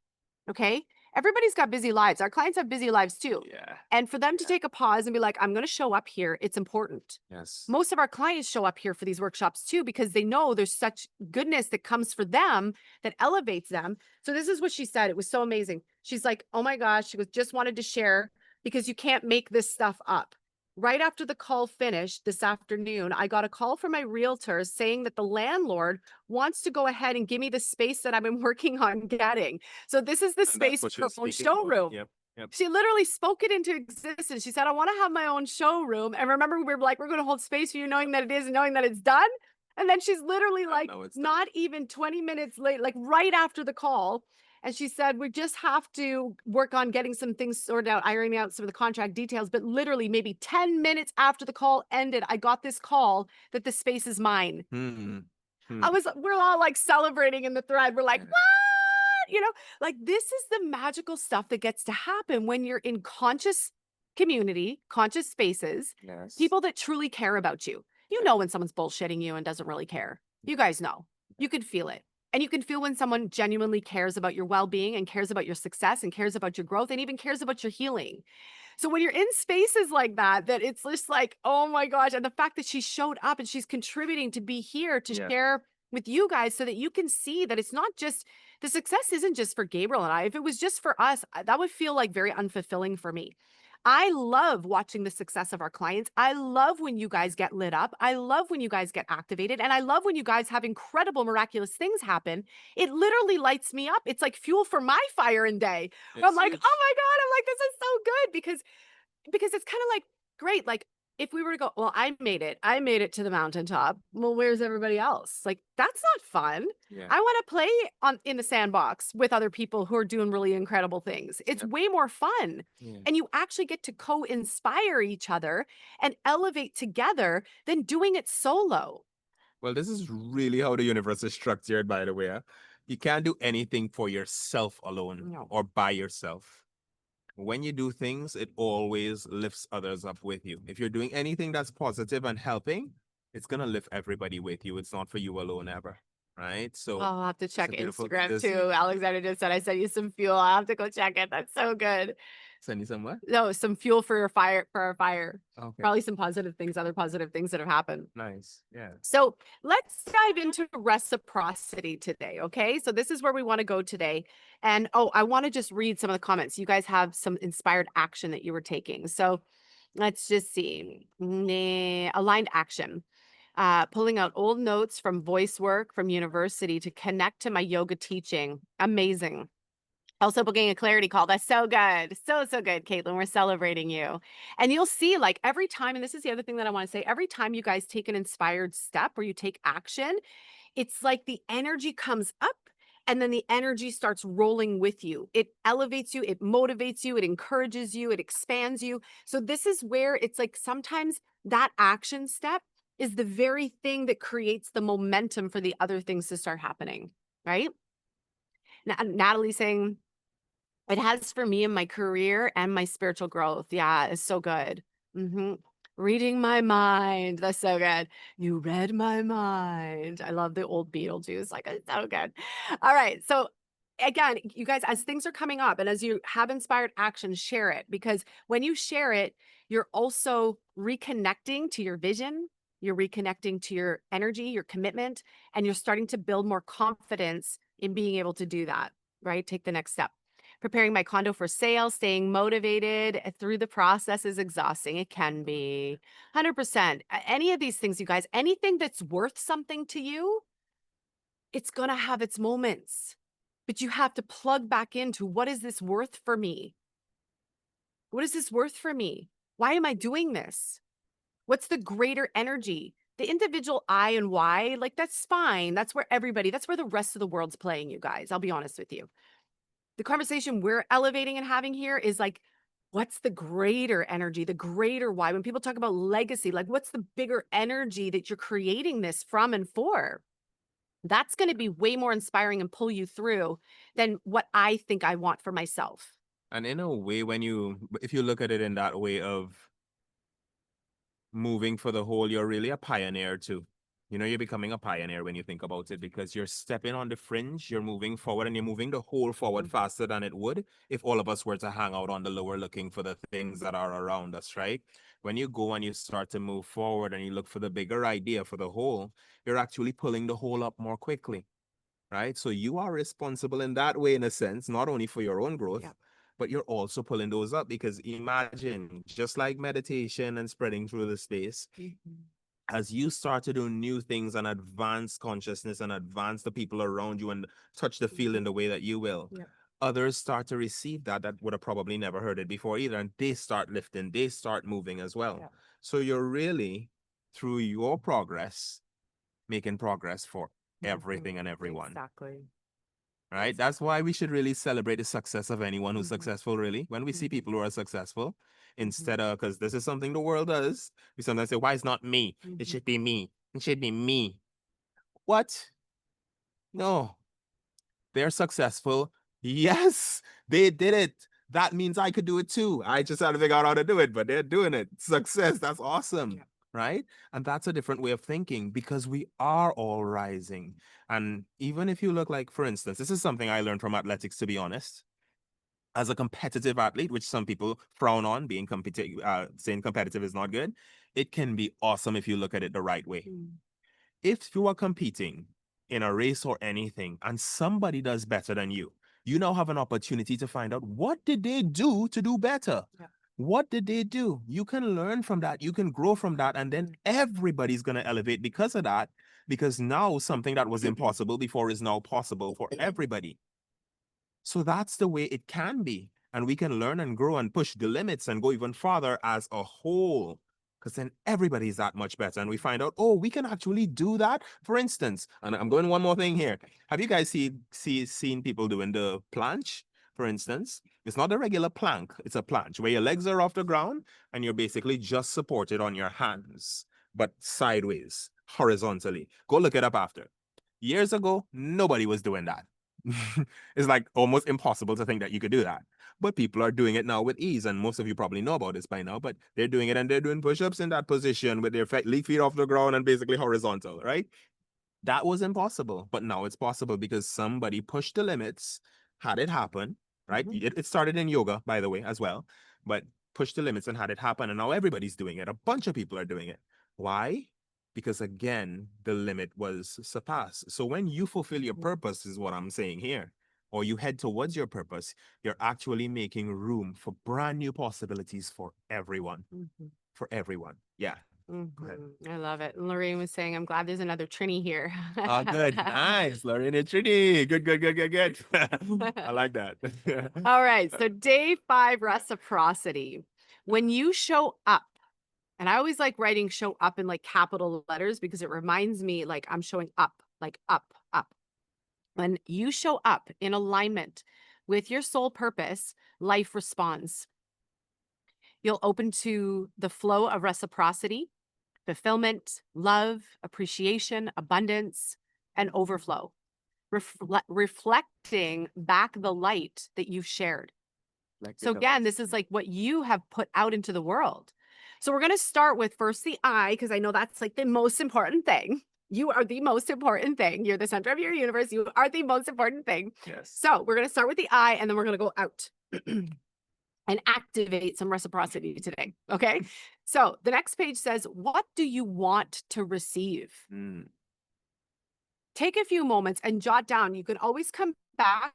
Okay. Everybody's got busy lives. Our clients have busy lives too.
Yeah.
And for them to take a pause and be like, I'm going to show up here, it's important.
Yes.
Most of our clients show up here for these workshops too, because they know there's such goodness that comes for them that elevates them. So this is what she said. It was so amazing. She's like, oh my gosh, she was just wanted to share because you can't make this stuff up. Right after the call finished this afternoon, I got a call from my realtor saying that the landlord wants to go ahead and give me the space that I've been working on getting. So this is the
And that's
space
what
for
you're
her own
speaking about.
showroom.
Yep. Yep.
She literally spoke it into existence. She said, I want to have my own showroom. And remember, we were like, we're going to hold space for you, knowing that it is and knowing that it's done. And then she's literally like,
know it's done.
not even 20 minutes late, like right after the call. And she said, we just have to work on getting some things sorted out, ironing out some of the contract details. But literally, maybe 10 minutes after the call ended, I got this call that the space is mine. We're all like celebrating in the thread. We're like,
Yeah.
what? You know, like this is the magical stuff that gets to happen when you're in conscious community, conscious spaces,
Yes.
people that truly care about you. You know when someone's bullshitting you and doesn't really care. You guys know. You can feel it. And you can feel when someone genuinely cares about your well-being and cares about your success and cares about your growth and even cares about your healing. So when you're in spaces like that, that it's just like, oh my gosh. And the fact that she showed up and she's contributing to be here to
Yeah.
share with you guys so that you can see that it's not just, the success isn't just for Gabriel and I. If it was just for us, that would feel like very unfulfilling for me. I love watching the success of our clients. I love when you guys get lit up. I love when you guys get activated. And I love when you guys have incredible, miraculous things happen. It literally lights me up. It's like fuel for my fire and day. I'm like,
huge.
oh my God, I'm like, this is so good because it's kind of like, great. Like if we were to go, well, I made it to the mountaintop. Well, where's everybody else? Like, that's not fun.
Yeah.
I want to play in the sandbox with other people who are doing really incredible things. It's
Yep.
way more fun.
Yeah.
And you actually get to co-inspire each other and elevate together than doing it solo.
Well, this is really how the universe is structured, by the way. Huh? You can't do anything for yourself alone
No.
or by yourself. When you do things, it always lifts others up with you. If you're doing anything that's positive and helping, it's going to lift everybody with you. It's not for you alone ever. Right? So
I'll have to check
beautiful-
Instagram
this-
too. Alexander just said, I sent you some fuel. I'll have to go check it. That's so good.
Send you some what?
No, some fuel for your fire, for our fire.
Okay.
Probably some positive things, other positive things that have happened.
Nice. Yeah.
So let's dive into reciprocity today. Okay. So this is where we want to go today. And I want to just read some of the comments. You guys have some inspired action that you were taking. So Let's just see. Aligned action. Pulling out old notes from voice work from university to connect to my yoga teaching. Amazing. Also booking a clarity call. That's so good. So, so good, Caitlin. We're celebrating you. And you'll see, like, every time, and this is the other thing that I want to say, every time you guys take an inspired step or you take action, it's like the energy comes up and then the energy starts rolling with you. It elevates you, it motivates you, it encourages you, it expands you. So, this is where it's like sometimes that action step is the very thing that creates the momentum for the other things to start happening, right? Natalie saying, it has for me in my career and my spiritual growth. Yeah, it's so good. Mhm. Reading my mind. That's so good. You read my mind. I love the old Beetlejuice. Like, it's so good. All right. So, again, you guys, as things are coming up and as you have inspired action, share it because when you share it, you're also reconnecting to your vision. You're reconnecting to your energy, your commitment, and you're starting to build more confidence in being able to do that, right? Take the next step. Preparing my condo for sale, staying motivated through the process is exhausting. It can be 100%. Any of these things, you guys, anything that's worth something to you, it's going to have its moments. But you have to plug back into what is this worth for me? What is this worth for me? Why am I doing this? What's the greater energy? The individual I and Y, like that's fine. That's where everybody, that's where the rest of the world's playing, you guys. I'll be honest with you. The conversation we're elevating and having here is like, what's the greater energy, the greater why? When people talk about legacy, like, what's the bigger energy that you're creating this from and for? That's going to be way more inspiring and pull you through than what I think I want for myself.
And in a way, if you look at it in that way of moving for the whole, you're really a pioneer too. You know, you're becoming a pioneer when you think about it because you're stepping on the fringe, you're moving forward, and you're moving the whole forward faster than it would if all of us were to hang out on the lower looking for the things that are around us, right? When you go and you start to move forward and you look for the bigger idea for the whole, you're actually pulling the whole up more quickly, right? So you are responsible in that way, in a sense, not only for your own growth,
Yeah.
but you're also pulling those up because imagine, just like meditation and spreading through the space, as you start to do new things and advance consciousness and advance the people around you and touch the field in the way that you will,
Yeah.
others start to receive that would have probably never heard it before either. And they start lifting, they start moving as well.
Yeah.
So you're really, through your progress, making progress for everything and everyone.
Exactly.
Right? That's why we should really celebrate the success of anyone who's
Mhm.
successful, really. When we see people who are successful,
Mhm.
instead of, because this is something the world does, we sometimes say, why is not me? It
Mhm.
should be me. It should be me. What? No, they're successful. Yes, they did it. That means I could do it too. I just had to figure out how to do it, but they're doing it. Success. That's awesome.
Yeah.
Right? And that's a different way of thinking because we are all rising. And even if you look like, for instance, this is something I learned from athletics, to be honest. As a competitive athlete, which some people frown on, saying competitive is not good, it can be awesome if you look at it the right way.
Mm.
If you are competing in a race or anything and somebody does better than you now have an opportunity to find out what did they do to do better.
Yeah.
What did they do? You can learn from that. You can grow from that. And then everybody's going to elevate because of that. Because now something that was impossible before is now possible for everybody. So that's the way it can be. And we can learn and grow and push the limits and go even farther as a whole. Because then everybody's that much better. And we find out, oh, we can actually do that. For instance, and I'm going one more thing here. Have you guys seen people doing the planche, for instance? It's not a regular plank, it's a planche where your legs are off the ground and you're basically just supported on your hands, but sideways, horizontally. Go look it up after. Years ago, nobody was doing that. It's like almost impossible to think that you could do that. But people are doing it now with ease. And most of you probably know about this by now, but they're doing it and they're doing push-ups in that position with their feet off the ground and basically horizontal, right? That was impossible, but now it's possible because somebody pushed the limits, had it happen, right? It started in yoga, by the way, as well, but pushed the limits and had it happen. And now everybody's doing it. A bunch of people are doing it. Why? Because again, the limit was surpassed. So when you fulfill your purpose, is what I'm saying here, or you head towards your purpose, you're actually making room for brand new possibilities for everyone.
Mhm.
For everyone. Yeah. Go ahead.
I love it. Lorraine was saying, I'm glad there's another Trini here.
Oh, good. Nice. Lauren and Trini. Good, good, good, good, good. I like that.
All right. So, day 5, reciprocity. When you show up, and I always like writing show up in like capital letters because it reminds me like I'm showing up, like up, up. When you show up in alignment with your soul purpose, life responds. You'll open to the flow of reciprocity, fulfillment, love, appreciation, abundance, and overflow, reflecting back the light that you've shared.
Like
So, again, this is like what you have put out into the world. So, we're going to start with first the I, because I know that's like the most important thing. You are the most important thing. You're the center of your universe. You are the most important thing.
Yes.
So, we're going to start with the I, and then we're going to go out and activate some reciprocity today. Okay. So, the next page says, what do you want to receive?
Mm.
Take a few moments and jot down. You can always come back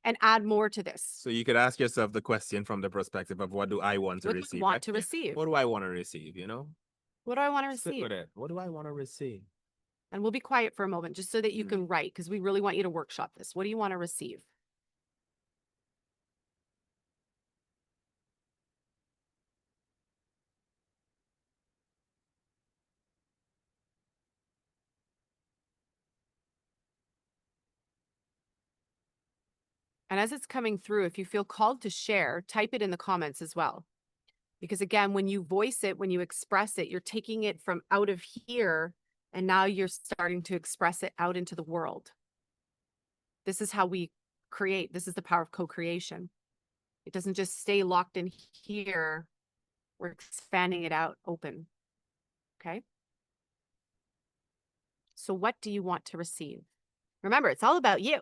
and add more to this.
So you could ask yourself the question from the perspective of what do I want to
What do
receive?
you want to receive?
What do I want to receive? You know?
What do I want to
Sit
receive?
with it. What do I want to receive?
And we'll be quiet for a moment just so that you can write, because we really want you to workshop this. What do you want to receive? And as it's coming through, if you feel called to share, type it in the comments as well. Because again, when you voice it, when you express it, you're taking it from out of here, and now you're starting to express it out into the world. This is how we create. This is the power of co-creation. It doesn't just stay locked in here. We're expanding it out open. Okay. So what do you want to receive? Remember, it's all about you.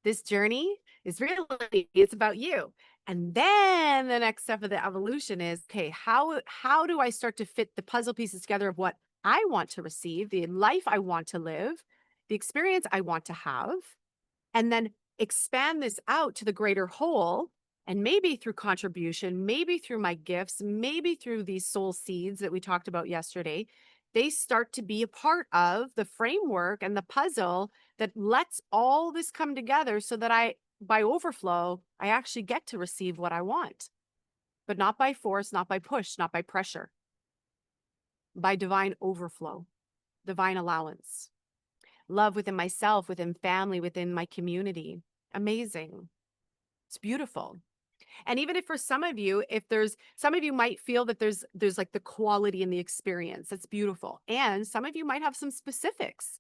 This journey is really, it's about you. And then the next step of the evolution is, okay, how do I start to fit the puzzle pieces together of what I want to receive, the life I want to live, the experience I want to have, and then expand this out to the greater whole. And maybe through contribution, maybe through my gifts, maybe through these soul seeds that we talked about yesterday, they start to be a part of the framework and the puzzle that lets all this come together so that by overflow, I actually get to receive what I want, but not by force, not by push, not by pressure, by divine overflow, divine allowance, love within myself, within family, within my community. Amazing. It's beautiful. And even if for some of you, if there's some of you might feel that there's like the quality in the experience, that's beautiful. And some of you might have some specifics.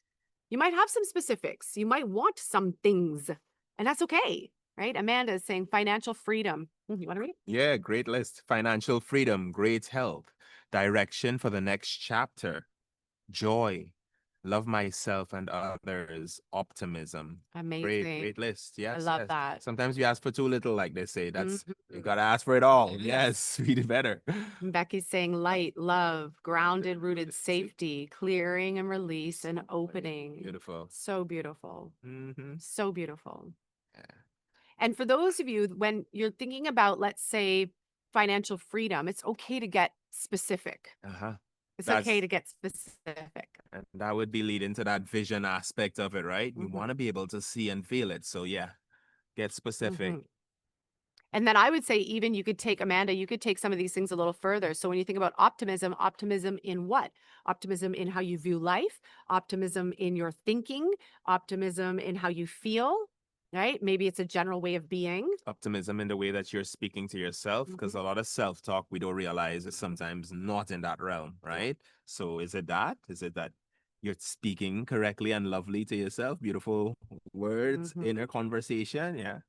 You might have some specifics. You might want some things, and that's okay, right? Amanda is saying financial freedom. You want to read it?
Yeah, great list. Financial freedom, great health, direction for the next chapter, joy, love myself and others, optimism. Great,
Amazing.
great list.
I
Yes,
love
yes.
that.
Sometimes you ask for too little, like they say. That's you
Mhm.
gotta ask for it all. Yes, read it better.
Becky's saying light, love, grounded, rooted safety, clearing and release and opening.
Beautiful.
So beautiful.
Mm-hmm.
So beautiful.
Yeah.
And for those of you, when you're thinking about, let's say, financial freedom, it's okay to get specific.
Uh-huh.
It's
That's
okay to get specific.
and that would be leading to that vision aspect of it, right? You
Mhm.
want to be able to see and feel it. So yeah, get specific.
Mhm. And then I would say, even you could take, Amanda, you could take some of these things a little further. So when you think about optimism, optimism in what? Optimism in how you view life, optimism in your thinking, optimism in how you feel, right? Maybe it's a general way of being.
Optimism in the way that you're speaking to yourself, because
Mhm.
a lot of self-talk we don't realize is sometimes not in that realm,
Yeah.
right? So is it that? Is it that you're speaking correctly and lovely to yourself? Beautiful words,
Mhm.
inner conversation. Yeah.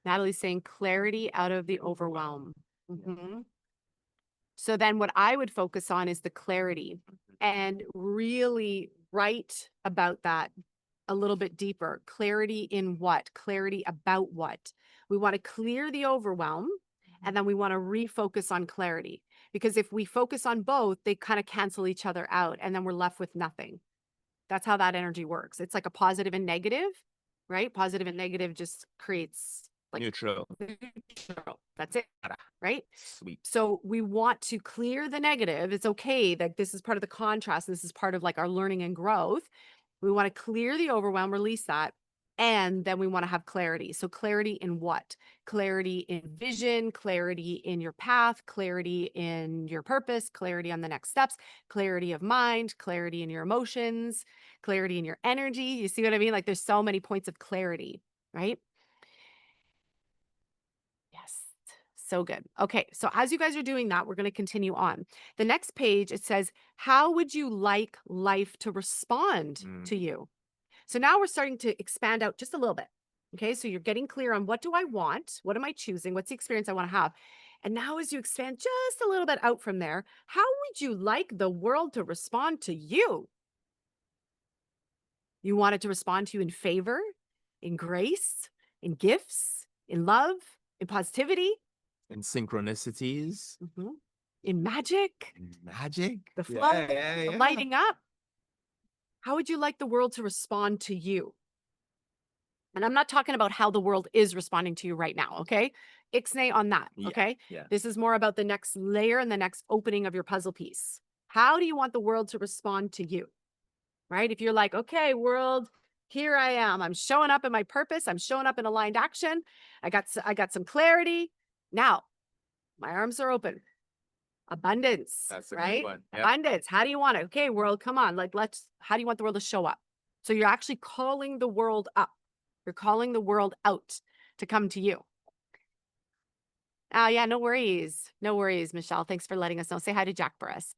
Natalie's saying clarity out of the overwhelm. Mhm. So then what I would focus on is the clarity and really write about that a little bit deeper. Clarity in what? Clarity about what? We want to clear the overwhelm, and then we want to refocus on clarity. Because if we focus on both, they kind of cancel each other out, and then we're left with nothing. That's how that energy works. It's like a positive and negative, right? Positive and negative just creates like
Neutral.
neutral. That's it, right?
Sweet.
So we want to clear the negative. It's okay that this is part of the contrast. This is part of like our learning and growth. We want to clear the overwhelm, release that. And then we want to have clarity. So clarity in what? Clarity in vision, clarity in your path, clarity in your purpose, clarity on the next steps, clarity of mind, clarity in your emotions, clarity in your energy. You see what I mean? Like there's so many points of clarity, right? Yes. So good. Okay. So as you guys are doing that, we're going to continue on. The next page, it says, how would you like life to respond to you? So now we're starting to expand out just a little bit. Okay. So you're getting clear on what do I want? What am I choosing? What's the experience I want to have? And now as you expand just a little bit out from there, how would you like the world to respond to you? You want it to respond to you in favor, in grace, in gifts, in love, in positivity,
And synchronicities.
in magic,
Magic.
the flow,
Yeah.
the lighting up. How would you like the world to respond to you? And I'm not talking about how the world is responding to you right now, okay? Ixnay on that,
Yeah,
okay?
yeah.
This is more about the next layer and the next opening of your puzzle piece. How do you want the world to respond to you? Right? If you're like, okay, world, here I am. I'm showing up in my purpose. I'm showing up in aligned action. I got some clarity. Now, my arms are open. Abundance,
That's a good
right?
one. Yep.
Abundance. How do you want it? Okay, world, come on. Like, how do you want the world to show up? So you're actually calling the world up. You're calling the world out to come to you. Yeah, no worries. No worries, Michelle. Thanks for letting us know. Say hi to Jack for us.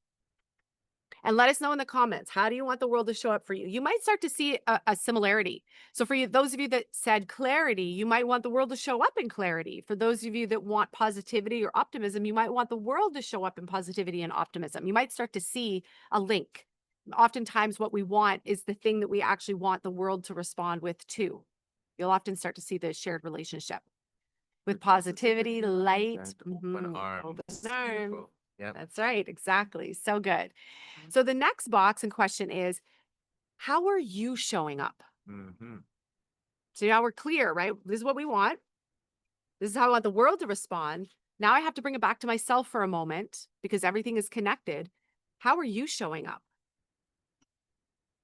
And let us know in the comments, how do you want the world to show up for you? You might start to see a similarity. So for you, those of you that said clarity, you might want the world to show up in clarity. For those of you that want positivity or optimism, you might want the world to show up in positivity and optimism. You might start to see a link. Oftentimes what we want is the thing that we actually want the world to respond with too. You'll often start to see the shared relationship with positivity, light,
Open arms.
open arms.
Yeah.
That's right. Exactly. So good. So the next box in question is, how are you showing up? So now we're clear, right? This is what we want. This is how I want the world to respond. Now I have to bring it back to myself for a moment because everything is connected. How are you showing up?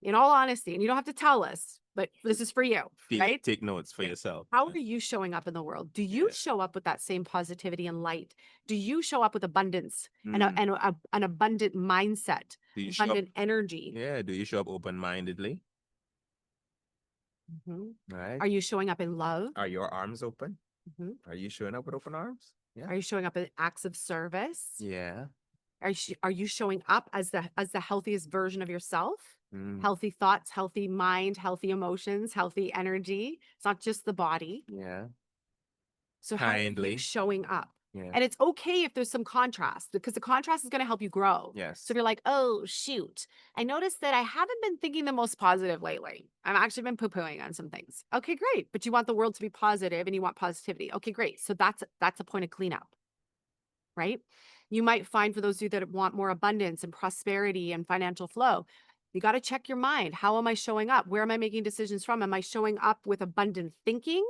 In all honesty, and you don't have to tell us, but this is for you, right?
Take notes for yourself.
How are you showing up in the world? Do you show up with that same positivity and light? Do you show up with abundance and an abundant mindset,
Do you show up,
abundant energy?
yeah. Do you show up open-mindedly? Right.
Are you showing up in love?
Are your arms open? Are you showing up with open arms? Yeah.
Are you showing up in acts of service?
Yeah.
Are you showing up as the healthiest version of yourself? Healthy thoughts, healthy mind, healthy emotions, healthy energy. It's not just the body.
Yeah.
So how are you
Kindly.
showing up?
Yeah.
And it's okay if there's some contrast because the contrast is going to help you grow.
Yes.
So if you're like, oh, shoot, I noticed that I haven't been thinking the most positive lately. I've actually been poo-pooing on some things. Okay, great. But you want the world to be positive and you want positivity. Okay, great. So that's a point of cleanup, right? You might find for those of you that want more abundance and prosperity and financial flow, you got to check your mind. How am I showing up? Where am I making decisions from? Am I showing up with abundant thinking?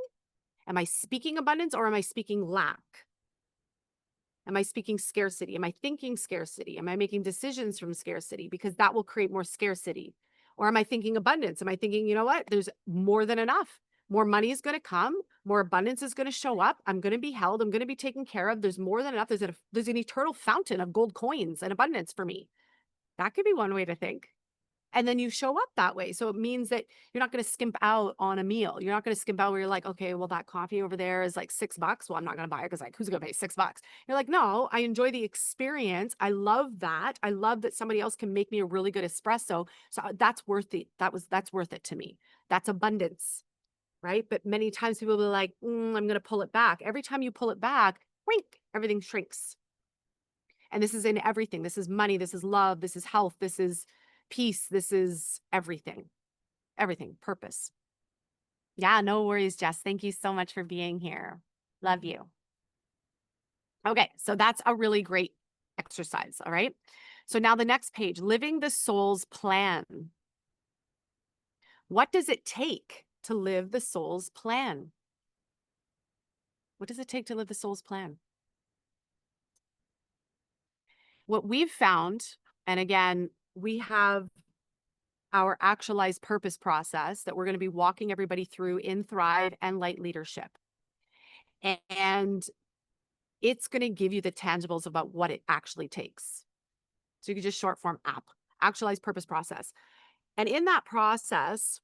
Am I speaking abundance or am I speaking lack? Am I speaking scarcity? Am I thinking scarcity? Am I making decisions from scarcity? Because that will create more scarcity. Or am I thinking abundance? Am I thinking, you know what? There's more than enough. More money is going to come. More abundance is going to show up. I'm going to be held. I'm going to be taken care of. There's more than enough. There's an eternal fountain of gold coins and abundance for me. That could be one way to think. And then you show up that way. So it means that you're not going to skimp out on a meal. You're not going to skimp out where you're like, okay, well, that coffee over there is like $6. Well, I'm not going to buy it because like, who's going to pay $6? You're like, no, I enjoy the experience. I love that. I love that somebody else can make me a really good espresso. So that's worth it. That's worth it to me. That's abundance, right? But many times people will be like, I'm going to pull it back. Every time you pull it back, wink, everything shrinks. And this is in everything. This is money. This is love. This is health. This is peace. This is everything, purpose. Yeah, no worries, Jess. Thank you so much for being here. Love you. Okay, so that's a really great exercise. All right. So now the next page, living the soul's plan. What does it take to live the soul's plan? What does it take to live the soul's plan? What we've found, and again, we have our actualized purpose process that we're going to be walking everybody through in Thrive and Light Leadership. And it's going to give you the tangibles about what it actually takes. So you can just short form app, actualized purpose process. And in that process,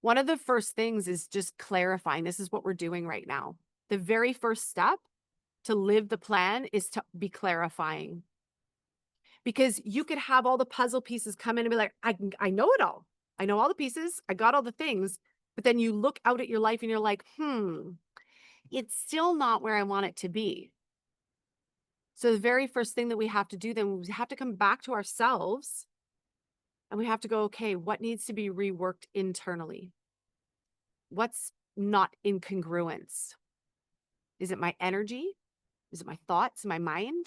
one of the first things is just clarifying. This is what we're doing right now. The very first step to live the plan is to be clarifying. Because you could have all the puzzle pieces come in and be like, I know it all. I know all the pieces. I got all the things. But then you look out at your life and you're like, it's still not where I want it to be. So the very first thing that we have to do, then we have to come back to ourselves and we have to go, okay, what needs to be reworked internally? What's not in congruence? Is it my energy? Is it my thoughts, my mind?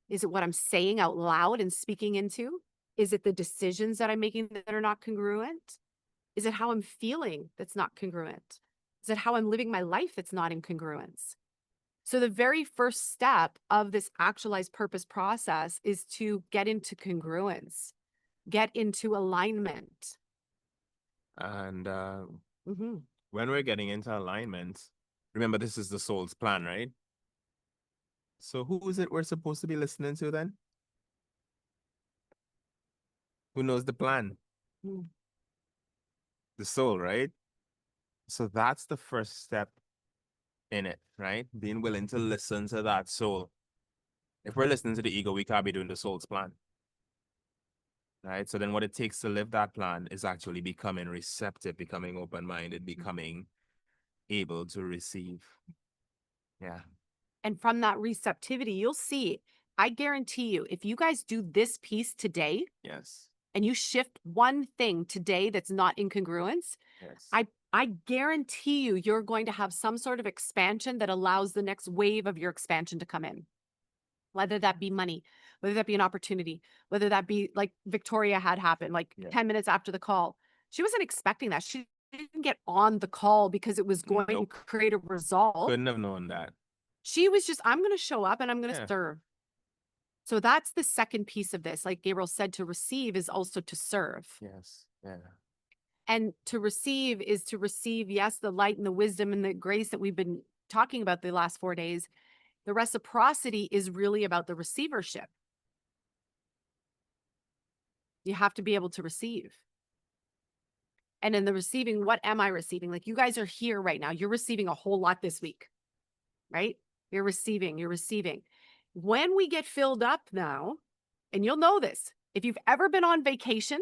Is it what I'm saying out loud and speaking into? Is it the decisions that I'm making that are not congruent? Is it how I'm feeling that's not congruent? Is it how I'm living my life that's not in congruence? So the very first step of this actualized purpose process is to get into congruence, get into alignment.
And
Mm-hmm.
when we're getting into alignment, remember, this is the soul's plan, right? So who is it we're supposed to be listening to then? Who knows the plan?
Mm.
The soul, right? So that's the first step in it, right? Being willing to listen to that soul. If we're listening to the ego, we can't be doing the soul's plan. Right? So then what it takes to live that plan is actually becoming receptive, becoming open-minded, becoming able to receive. Yeah.
And from that receptivity, you'll see, I guarantee you, if you guys do this piece today
Yes.
and you shift one thing today that's not in congruence,
Yes.
I guarantee you, you're going to have some sort of expansion that allows the next wave of your expansion to come in. Whether that be money, whether that be an opportunity, whether that be like Victoria had happen, like 10 minutes after the call. She wasn't expecting that. She didn't get on the call because it was going to create a result.
Couldn't have known that.
She was just, I'm going to show up and I'm going to
Yeah.
serve. So that's the second piece of this. Like Gabriel said, to receive is also to serve.
Yes. Yeah.
And to receive is to receive, yes, the light and the wisdom and the grace that we've been talking about the last 4 days. The reciprocity is really about the receivership. You have to be able to receive. And in the receiving, what am I receiving? Like you guys are here right now. You're receiving a whole lot this week, right? You're receiving. When we get filled up now, and you'll know this, if you've ever been on vacation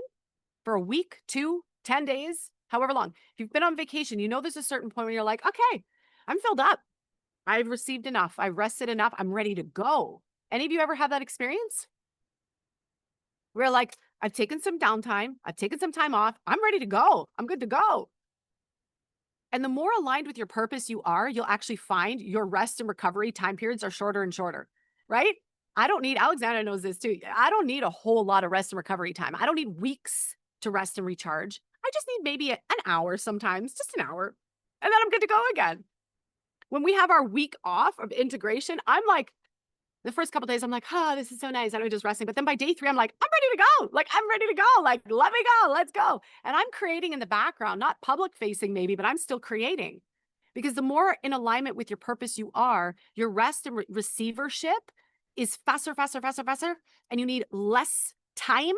for a week, 2, 10 days, however long, if you've been on vacation, you know there's a certain point where you're like, okay, I'm filled up. I've received enough. I've rested enough. I'm ready to go. Any of you ever had that experience? We're like, I've taken some downtime. I've taken some time off. I'm ready to go. I'm good to go. And the more aligned with your purpose you are, you'll actually find your rest and recovery time periods are shorter and shorter, right? Alexandra knows this too. I don't need a whole lot of rest and recovery time. I don't need weeks to rest and recharge. I just need maybe an hour sometimes, just an hour. And then I'm good to go again. When we have our week off of integration, I'm like, the first couple days, I'm like, oh, this is so nice. I'm just resting. But then by day 3, I'm like, I'm ready to go. Like, I'm ready to go. Like, let me go. Let's go. And I'm creating in the background, not public facing maybe, but I'm still creating. Because the more in alignment with your purpose you are, your rest and receivership is faster, faster, faster, faster. And you need less time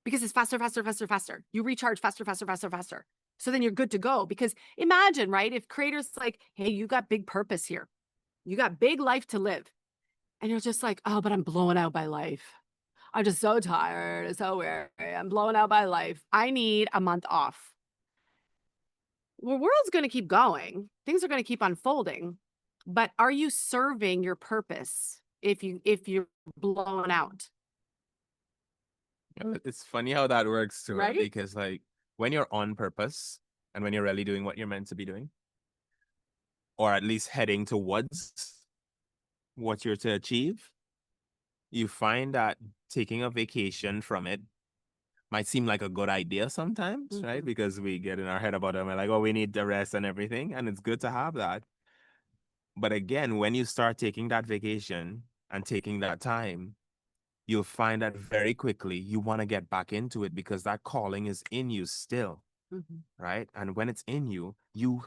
because it's faster, faster, faster, faster. You recharge faster, faster, faster, faster. So then you're good to go. Because imagine, right? If creators like, hey, you got big purpose here. You got big life to live. And you're just like, oh, but I'm blown out by life. I'm just so tired. It's so weary. I'm blown out by life. I need a month off. The world's going to keep going. Things are going to keep unfolding. But are you serving your purpose if you're blown out?
It's funny how that works too,
Right?
because like when you're on purpose and when you're really doing what you're meant to be doing, or at least heading towards what you're to achieve, you find that taking a vacation from it might seem like a good idea sometimes, right? Because we get in our head about it and we're like, oh, we need the rest and everything. And it's good to have that. But again, when you start taking that vacation and taking that time, you'll find that very quickly you want to get back into it because that calling is in you still. Right. And when it's in you, you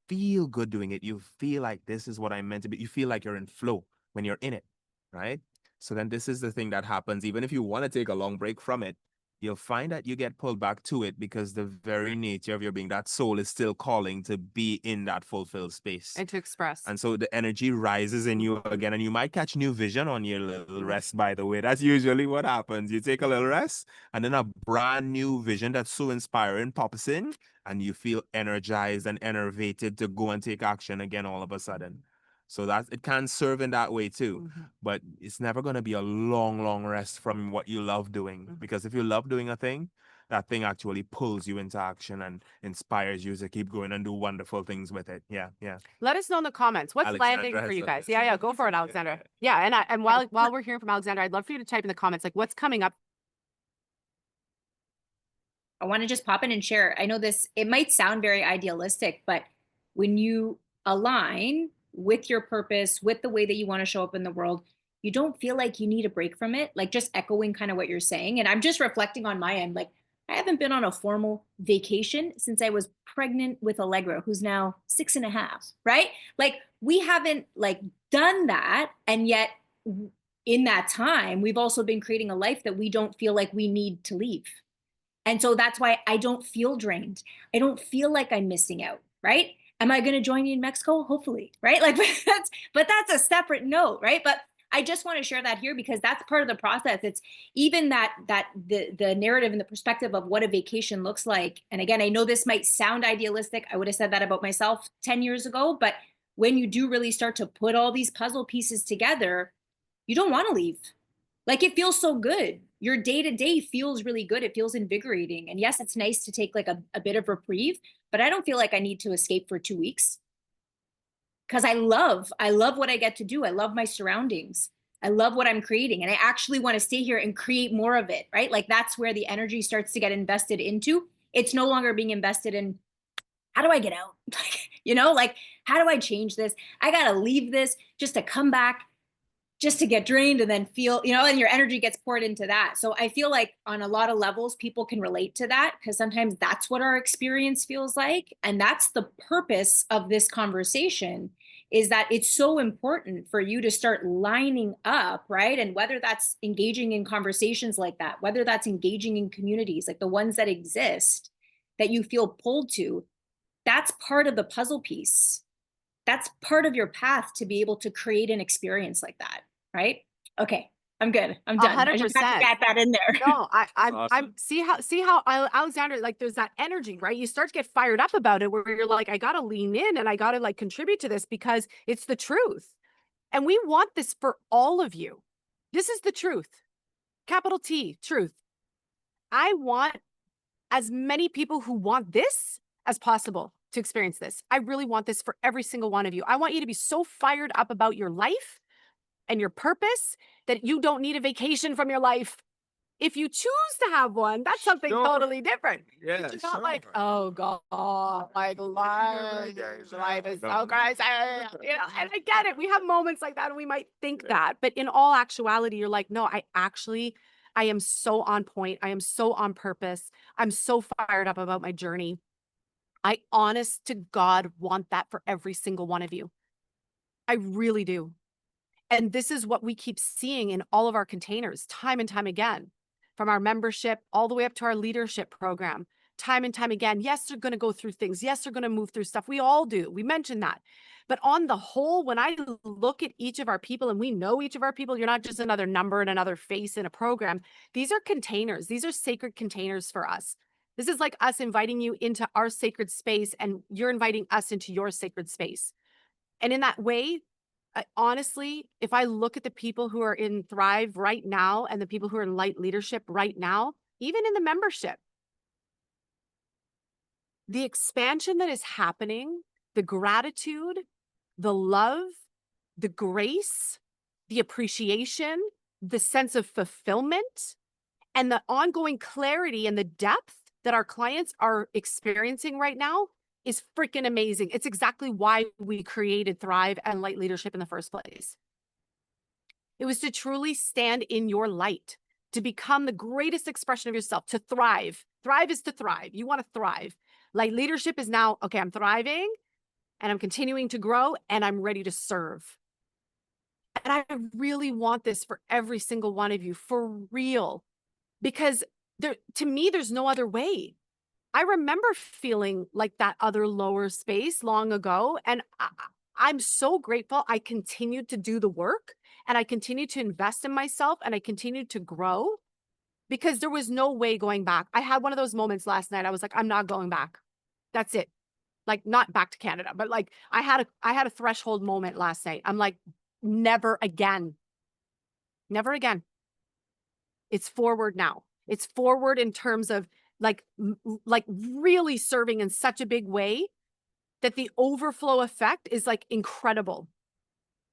feel good doing it. You feel like this is what I'm meant to be. You feel like you're in flow when you're in it. Right. So then this is the thing that happens. Even if you want to take a long break from it, you'll find that you get pulled back to it because the very nature of your being, that soul is still calling to be in that fulfilled space.
And to express.
And so the energy rises in you again, and you might catch new vision on your little rest, by the way. That's usually what happens. You take a little rest, and then a brand new vision that's so inspiring pops in, and you feel energized and enervated to go and take action again all of a sudden. So that it can serve in that way too. But it's never going to be a long, long rest from what you love doing. Because if you love doing a thing, that thing actually pulls you into action and inspires you to keep going and do wonderful things with it. Yeah, yeah.
Let us know in the comments what's landing
Alexandra
for
has
you
said
guys.
this.
Yeah, go for it, Alexandra. Yeah, and while we're hearing from Alexandra, I'd love for you to type in the comments like what's coming up.
I want to just pop in and share. I know this, it might sound very idealistic, but when you align with your purpose, with the way that you want to show up in the world, you don't feel like you need a break from it. Like just echoing kind of what you're saying. And I'm just reflecting on my end. Like I haven't been on a formal vacation since I was pregnant with Allegra, who's now 6.5, right? Like we haven't like done that. And yet in that time, we've also been creating a life that we don't feel like we need to leave. And so that's why I don't feel drained. I don't feel like I'm missing out, right? Am I going to join you in Mexico? Hopefully, right? Like but that's a separate note, right? But I just want to share that here because that's part of the process. It's even that the narrative and the perspective of what a vacation looks like. And again, I know this might sound idealistic. I would have said that about myself 10 years ago, but when you do really start to put all these puzzle pieces together, you don't want to leave. Like it feels so good. Your day to day feels really good. It feels invigorating. And yes, it's nice to take like a bit of reprieve, but I don't feel like I need to escape for 2 weeks because I love what I get to do. I love my surroundings. I love what I'm creating. And I actually want to stay here and create more of it, right? Like that's where the energy starts to get invested into. It's no longer being invested in how do I get out? Like how do I change this? I got to leave this just to come back just to get drained and then feel, and your energy gets poured into that. So I feel like on a lot of levels, people can relate to that because sometimes that's what our experience feels like. And that's the purpose of this conversation is that it's so important for you to start lining up, right? And whether that's engaging in conversations like that, whether that's engaging in communities like the ones that exist that you feel pulled to, that's part of the puzzle piece. That's part of your path to be able to create an experience like that, right? Okay, I'm good. I'm done. I just had to
100%.
get that in there.
No, I'm
Awesome.
see how Alexander, like there's that energy, right? You start to get fired up about it where you're like, I gotta lean in and I gotta like contribute to this because it's the truth. And we want this for all of you. This is the truth. Capital T, truth. I want as many people who want this as possible to experience this. I really want this for every single one of you. I want you to be so fired up about your life and your purpose that you don't need a vacation from your life. If you choose to have one, that's something
Sure.
totally different.
Yeah,
It's not like, oh God, like life is so crazy. And I get it. We have moments like that and we might think that. But in all actuality, you're like, no, I am so on point. I am so on purpose. I'm so fired up about my journey. I honest to God want that for every single one of you. I really do. And this is what we keep seeing in all of our containers time and time again, from our membership all the way up to our leadership program, time and time again. Yes, they're going to go through things. Yes, they're going to move through stuff. We all do. We mentioned that. But on the whole, when I look at each of our people and we know each of our people, you're not just another number and another face in a program. These are containers. These are sacred containers for us. This is like us inviting you into our sacred space and you're inviting us into your sacred space. And in that way, honestly, if I look at the people who are in Thrive right now and the people who are in Light Leadership right now, even in the membership, the expansion that is happening, the gratitude, the love, the grace, the appreciation, the sense of fulfillment, And the ongoing clarity and the depth that our clients are experiencing right now is freaking amazing. It's exactly why we created Thrive and Light Leadership in the first place. It was to truly stand in your light, to become the greatest expression of yourself, to thrive. Thrive is to thrive. You want to thrive. Light leadership is now, okay, I'm thriving and I'm continuing to grow and I'm ready to serve. And I really want this for every single one of you, for real, because to me, there's no other way. I remember feeling like that other lower space long ago. And I'm so grateful I continued to do the work and I continued to invest in myself and I continued to grow because there was no way going back. I had one of those moments last night. I was like, I'm not going back. That's it. Like, not back to Canada, but like I had a threshold moment last night. I'm like, never again. Never again. It's forward now. It's forward in terms of like really serving in such a big way that the overflow effect is like incredible.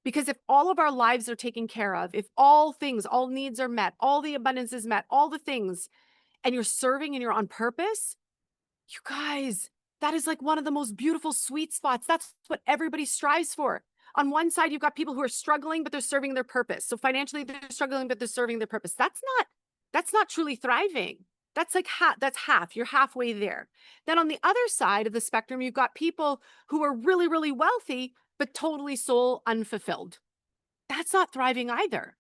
Because if all of our lives are taken care of, if all things, all needs are met, all the abundance is met, all the things, and you're serving and you're on purpose, you guys, that is like one of the most beautiful sweet spots. That's what everybody strives for. On one side, you've got people who are struggling, but they're serving their purpose. So financially, they're struggling, but they're serving their purpose. That's not truly thriving. That's like that's half. You're halfway there. Then on the other side of the spectrum, you've got people who are really, really wealthy, but totally soul unfulfilled. That's not thriving either.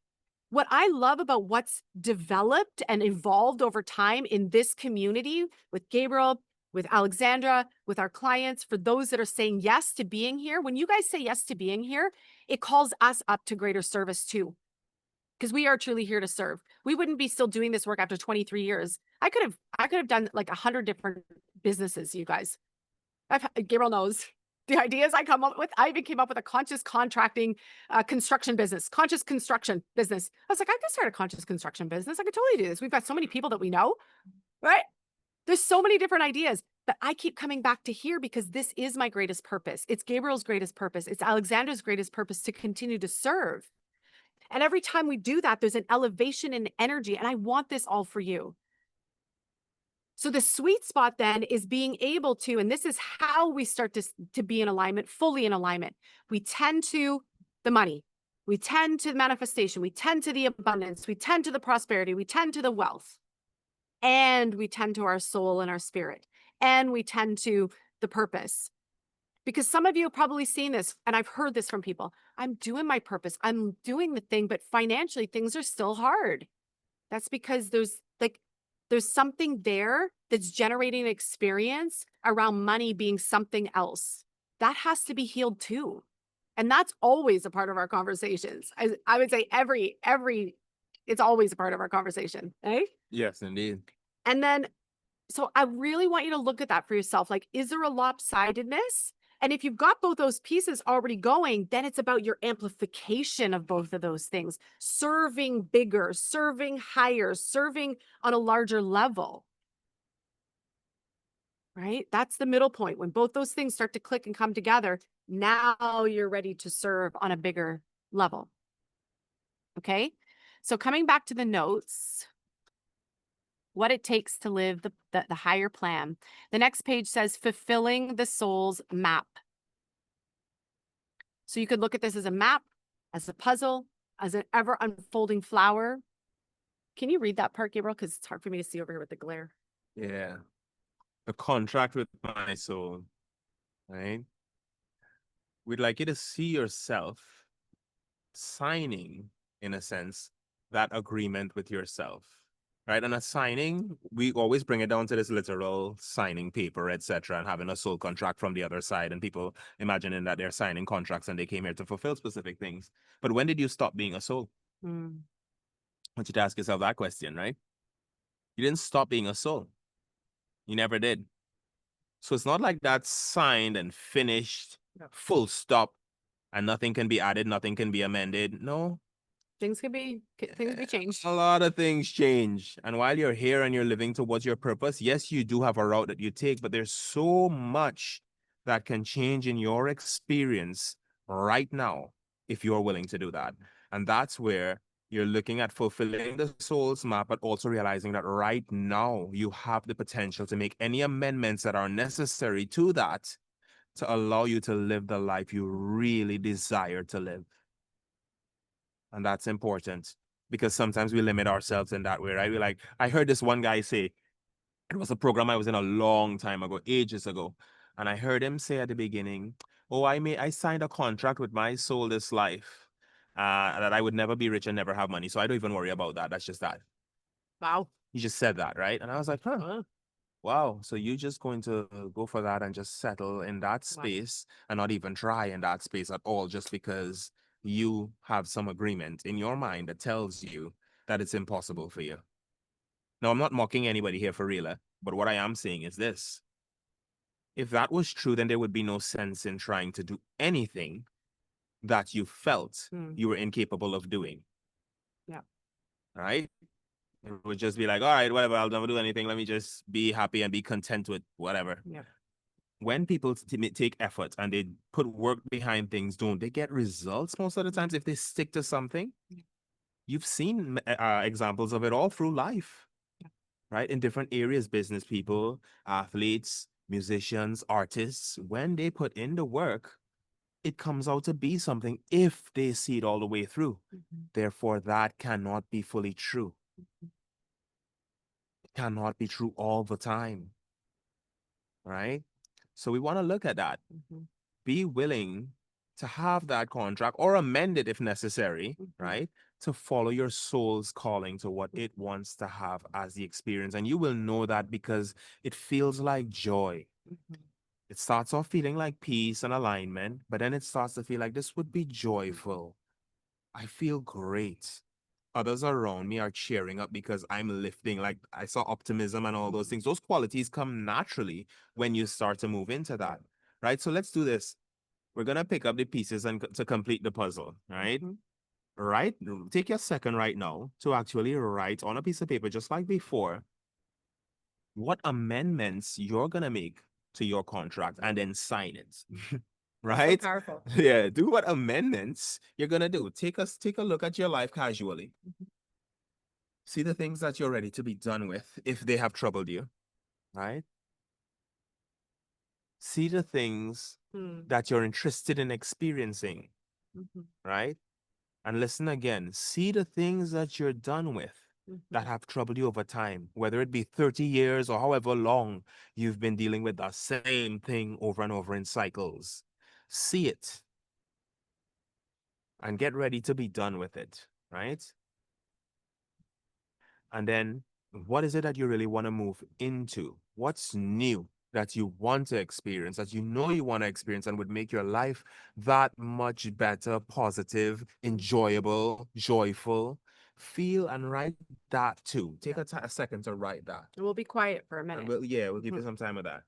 What I love about what's developed and evolved over time in this community with Gabriel, with Alexandra, with our clients, for those that are saying yes to being here, when you guys say yes to being here, it calls us up to greater service too. Because we are truly here to serve. We wouldn't be still doing this work after 23 years. I could have done like 100 different businesses, you guys. Gabriel knows the ideas I come up with. I even came up with a conscious contracting construction business, conscious construction business. I was like, I could start a conscious construction business. I could totally do this. We've got so many people that we know, right? There's so many different ideas, but I keep coming back to here because this is my greatest purpose. It's Gabriel's greatest purpose. It's Alexandra's greatest purpose, to continue to serve. And every time we do that, there's an elevation in energy. And I want this all for you. So the sweet spot then is being able to, and this is how we start to be in alignment, fully in alignment. We tend to the money. We tend to the manifestation. We tend to the abundance. We tend to the prosperity. We tend to the wealth. And we tend to our soul and our spirit. And we tend to the purpose. Because some of you have probably seen this, and I've heard this from people. I'm doing my purpose. I'm doing the thing, but financially things are still hard. That's because there's something there that's generating an experience around money being something else. That has to be healed too. And that's always a part of our conversations. I would say it's always a part of our conversation, eh?
Yes, indeed.
And then, so I really want you to look at that for yourself. Like, is there a lopsidedness? And if you've got both those pieces already going, then it's about your amplification of both of those things, serving bigger, serving higher, serving on a larger level, right? That's the middle point. When both those things start to click and come together, now you're ready to serve on a bigger level. Okay. So coming back to the notes, what it takes to live the higher plan. The next page says fulfilling the soul's map. So you could look at this as a map, as a puzzle, as an ever unfolding flower. Can you read that part, Gabriel? Because it's hard for me to see over here with the glare.
Yeah. A contract with my soul, right? We'd like you to see yourself signing, in a sense, that agreement with yourself, right? And a signing, we always bring it down to this literal signing paper, etc., and having a soul contract from the other side, and people imagining that they're signing contracts and they came here to fulfill specific things. But when did you stop being a soul? I want you to ask yourself that question, right? You didn't stop being a soul. You never did. So it's not like that's signed and finished, full stop, and nothing can be added, nothing can be amended. No.
Things can be changed.
A lot of things change. And while you're here and you're living towards your purpose, yes, you do have a route that you take, but there's so much that can change in your experience right now if you're willing to do that. And that's where You're looking at fulfilling the soul's map, but also realizing that right now you have the potential to make any amendments that are necessary to that to allow you to live the life you really desire to live. And that's important because sometimes we limit ourselves in that way, right? We're like, I heard this one guy say, it was a program I was in a long time ago, ages ago. And I heard him say at the beginning, oh, I signed a contract with my soul this life that I would never be rich and never have money. So I don't even worry about that. That's just that.
Wow.
He just said that, right? And I was like, huh. Wow. So you're just going to go for that and just settle in that space and not even try in that space at all, just because you have some agreement in your mind that tells you that it's impossible for you. Now, I'm not mocking anybody here for real, but what I am saying is this. If that was true, then there would be no sense in trying to do anything that you felt you were incapable of doing.
Yeah.
Right? It would just be like, all right, whatever, I'll never do anything. Let me just be happy and be content with whatever.
Yeah.
When people take effort and they put work behind things, don't they get results most of the times if they stick to something? You've seen examples of it all through life, right? In different areas, business people, athletes, musicians, artists, when they put in the work, it comes out to be something if they see it all the way through. Therefore, that cannot be fully true. It cannot be true all the time, right? So we want to look at that. Be willing to have that contract or amend it if necessary, right? To follow your soul's calling to what it wants to have as the experience. And you will know that because it feels like joy. It starts off feeling like peace and alignment, but then it starts to feel like this would be joyful. I feel great. Others around me are cheering up because I'm lifting. Like I saw optimism and all those things. Those qualities come naturally when you start to move into that, right? So let's do this. We're going to pick up the pieces and to complete the puzzle, right? Right? Take your second right now to actually write on a piece of paper, just like before, what amendments you're going to make to your contract and then sign it. Right?
So powerful.
Yeah. Do what amendments you're going to do. Take a look at your life casually. See the things that you're ready to be done with if they have troubled you, right? See the things that you're interested in experiencing, right? And listen again. See the things that you're done with that have troubled you over time, whether it be 30 years or however long you've been dealing with the same thing over and over in cycles. See it and get ready to be done with it, right? And then what is it that you really want to move into? What's new that you want to experience, that you know you want to experience and would make your life that much better, positive, enjoyable, joyful? Feel and write that too. Take a second to write that.
And we'll be quiet for a
And
minute.
we'll give you some time with that.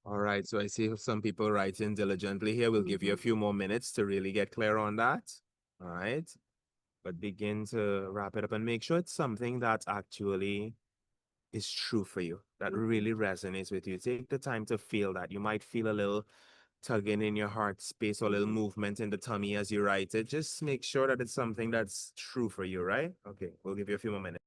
All right, so I see some people writing diligently here. We'll give you a few more minutes to really get clear on that. All right, but begin to wrap it up and make sure it's something that actually is true for you, that really resonates with you. Take the time to feel that. You might feel a little tugging in your heart space or a little movement in the tummy as you write it. Just make sure that it's something that's true for you, right? Okay, we'll give you a few more minutes.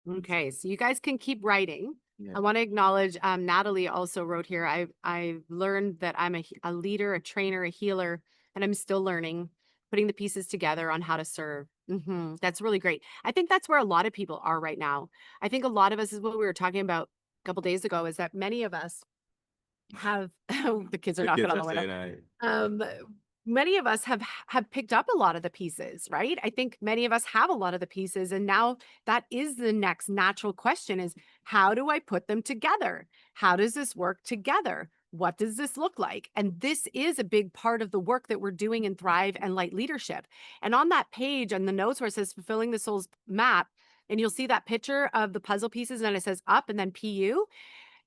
Okay, so you guys can keep writing.
Yeah.
I want to acknowledge Natalie also wrote here. I've learned that I'm a leader, a trainer, a healer, and I'm still learning, putting the pieces together on how to serve. That's really great. I think that's where a lot of people are right now. I think a lot of us is what we were talking about a couple days ago, is that many of us have the kids are
The
knocking
kids
on
are
the window.
saying, I,
um Many of us have picked up a lot of the pieces, right? I think many of us have a lot of the pieces, and now that is the next natural question: is how do I put them together? How does this work together? What does this look like? And this is a big part of the work that we're doing in Thrive and Light Leadership. And on that page, on the notes where it says fulfilling the soul's map, and you'll see that picture of the puzzle pieces, and then it says up and then PU.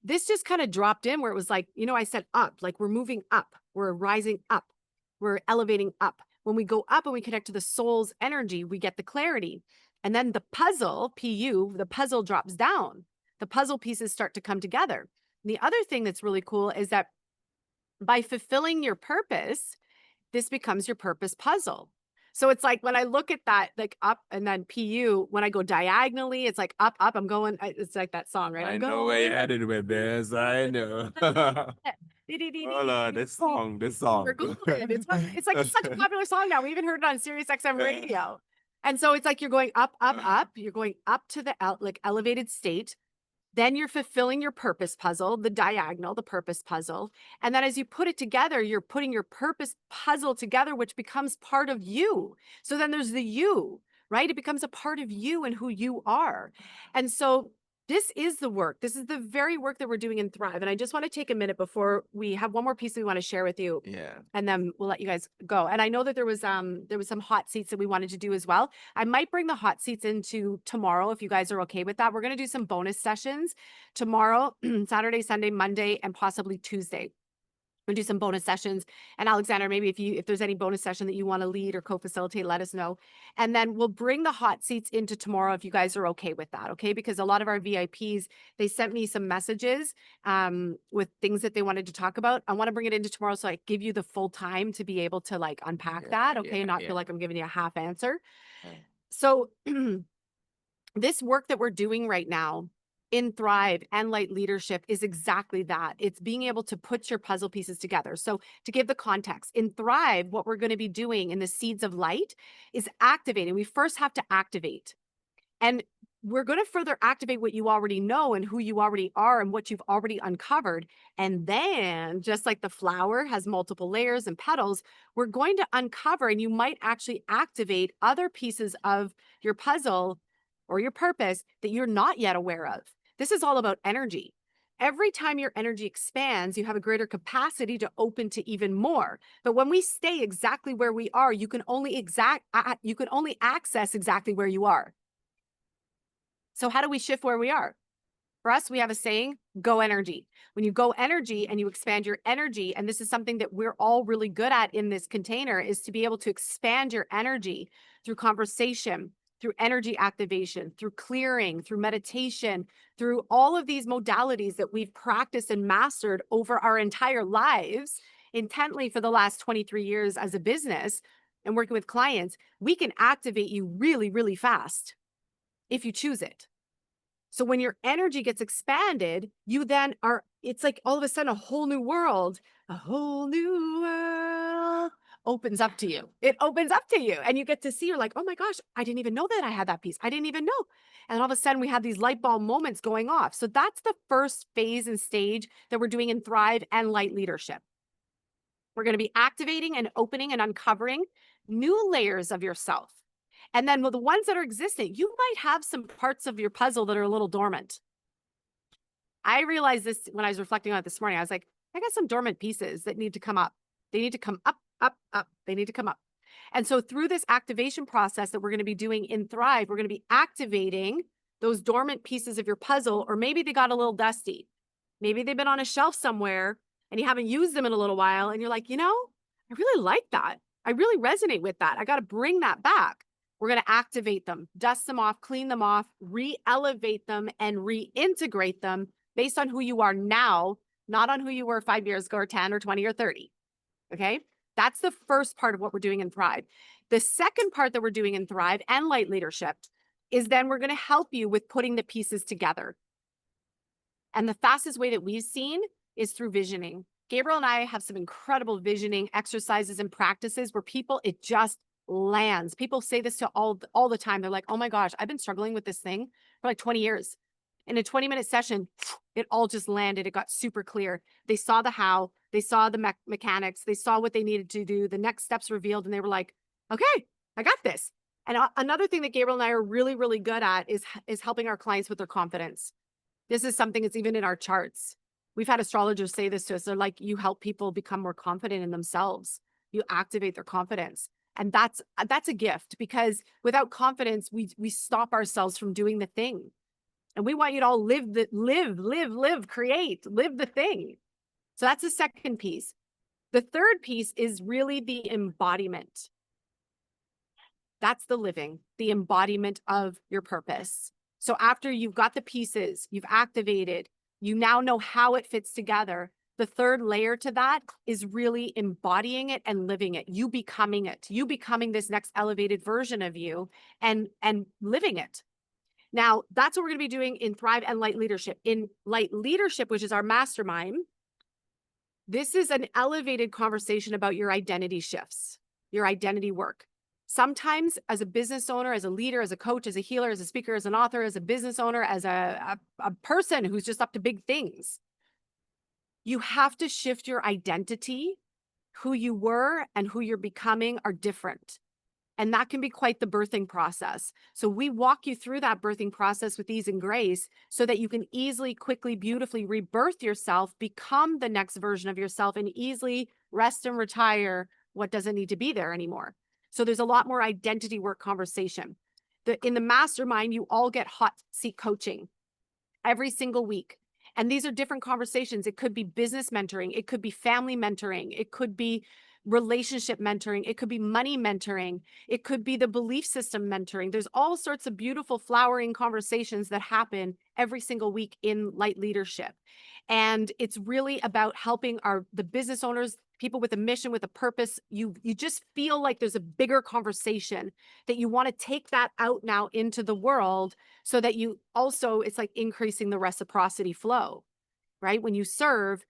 This just kind of dropped in where it was like, I said up, like we're moving up, we're rising up, we're elevating up. When we go up and we connect to the soul's energy, we get the clarity. And then the puzzle, PU, the puzzle drops down. The puzzle pieces start to come together. And the other thing that's really cool is that by fulfilling your purpose, this becomes your purpose puzzle. So it's like when I look at that, like up and then PU, when I go diagonally, it's like up, up. I'm going, it's like that song, right?
I
I'm
know where
going.
you're headed with this. I know. Hold on, this song, this
We're
song.
Googling it. It's like such a popular song now. We even heard it on Sirius XM radio. And so it's like you're going up, up, up. You're going up to the like elevated state. Then you're fulfilling your purpose puzzle, the diagonal, the purpose puzzle. And then as you put it together, you're putting your purpose puzzle together, which becomes part of you. So then there's the you, right? It becomes a part of you and who you are. And so this is the work. This is the very work that we're doing in Thrive. And I just want to take a minute before we have one more piece we want to share with you.
Yeah.
And then we'll let you guys go. And I know that there was some hot seats that we wanted to do as well. I might bring the hot seats into tomorrow if you guys are okay with that. We're going to do some bonus sessions tomorrow, Saturday, Sunday, Monday, and possibly Tuesday. We'll do some bonus sessions. And Alexander, maybe if there's any bonus session that you want to lead or co-facilitate, let us know. And then we'll bring the hot seats into tomorrow if you guys are okay with that, okay? Because a lot of our VIPs, they sent me some messages with things that they wanted to talk about. I want to bring it into tomorrow so I give you the full time to be able to like unpack that, okay? Not feel like I'm giving you a half answer. So this work that we're doing right now in Thrive and Light Leadership is exactly that. It's being able to put your puzzle pieces together. So to give the context, in Thrive, what we're going to be doing in the Seeds of Light is activating. We first have to activate. And we're going to further activate what you already know and who you already are and what you've already uncovered. And then, just like the flower has multiple layers and petals, we're going to uncover, and you might actually activate other pieces of your puzzle or your purpose that you're not yet aware of. This is all about energy. Every time your energy expands, you have a greater capacity to open to even more. But when we stay exactly where we are, you can only access exactly where you are. So how do we shift where we are? For us, we have a saying, go energy. When you go energy and you expand your energy, and this is something that we're all really good at in this container, is to be able to expand your energy through conversation, through energy activation, through clearing, through meditation, through all of these modalities that we've practiced and mastered over our entire lives intently for the last 23 years as a business and working with clients. We can activate you really, really fast if you choose it. So when your energy gets expanded, you then are, it's like all of a sudden a whole new world opens up to you. It opens up to you and you get to see, you're like, oh my gosh, I didn't even know that I had that piece. I didn't even know. And all of a sudden we have these light bulb moments going off. So that's the first phase and stage that we're doing in Thrive and Light Leadership. We're going to be activating and opening and uncovering new layers of yourself. And then with the ones that are existing, you might have some parts of your puzzle that are a little dormant. I realized this when I was reflecting on it this morning. I was like, I got some dormant pieces that need to come up. They need to come up, up, up. They need to come up. And so through this activation process that we're going to be doing in Thrive, we're going to be activating those dormant pieces of your puzzle, or maybe they got a little dusty. Maybe they've been on a shelf somewhere and you haven't used them in a little while. And you're like, I really like that. I really resonate with that. I got to bring that back. We're going to activate them, dust them off, clean them off, re-elevate them, and reintegrate them based on who you are now, not on who you were 5 years ago or 10 or 20 or 30. Okay? That's the first part of what we're doing in Thrive. The second part that we're doing in Thrive and Light Leadership is then we're going to help you with putting the pieces together. And the fastest way that we've seen is through visioning. Gabriel and I have some incredible visioning exercises and practices where people, it just lands. People say this to all the time. They're like, oh my gosh, I've been struggling with this thing for like 20 years. In a 20-minute session, it all just landed. It got super clear. They saw the how, they saw the mechanics, they saw what they needed to do, the next steps revealed, and they were like, okay, I got this. And another thing that Gabriel and I are really, really good at is helping our clients with their confidence. This is something that's even in our charts. We've had astrologers say this to us. They're like, you help people become more confident in themselves. You activate their confidence. And that's a gift, because without confidence, we stop ourselves from doing the thing. And we want you to all live, create, live the thing. So that's the second piece. The third piece is really the embodiment. That's the living, the embodiment of your purpose. So after you've got the pieces, you've activated, you now know how it fits together. The third layer to that is really embodying it and living it. You becoming it, you becoming this next elevated version of you and living it. Now, that's what we're going to be doing in Thrive and Light Leadership. In Light Leadership, which is our mastermind, this is an elevated conversation about your identity shifts, your identity work. Sometimes as a business owner, as a leader, as a coach, as a healer, as a speaker, as an author, as a business owner, as a person who's just up to big things, you have to shift your identity. Who you were and who you're becoming are different. And that can be quite the birthing process. So we walk you through that birthing process with ease and grace so that you can easily, quickly, beautifully rebirth yourself, become the next version of yourself, and easily rest and retire what doesn't need to be there anymore. So there's a lot more identity work conversation. In the mastermind, you all get hot seat coaching every single week. And these are different conversations. It could be business mentoring. It could be family mentoring. It could be relationship mentoring. It could be money mentoring. It could be the belief system mentoring. There's all sorts of beautiful flowering conversations that happen every single week in Light Leadership. And it's really about helping the business owners, people with a mission, with a purpose. You just feel like there's a bigger conversation that you want to take that out now into the world so that you also, it's like increasing the reciprocity flow, right? When you serve,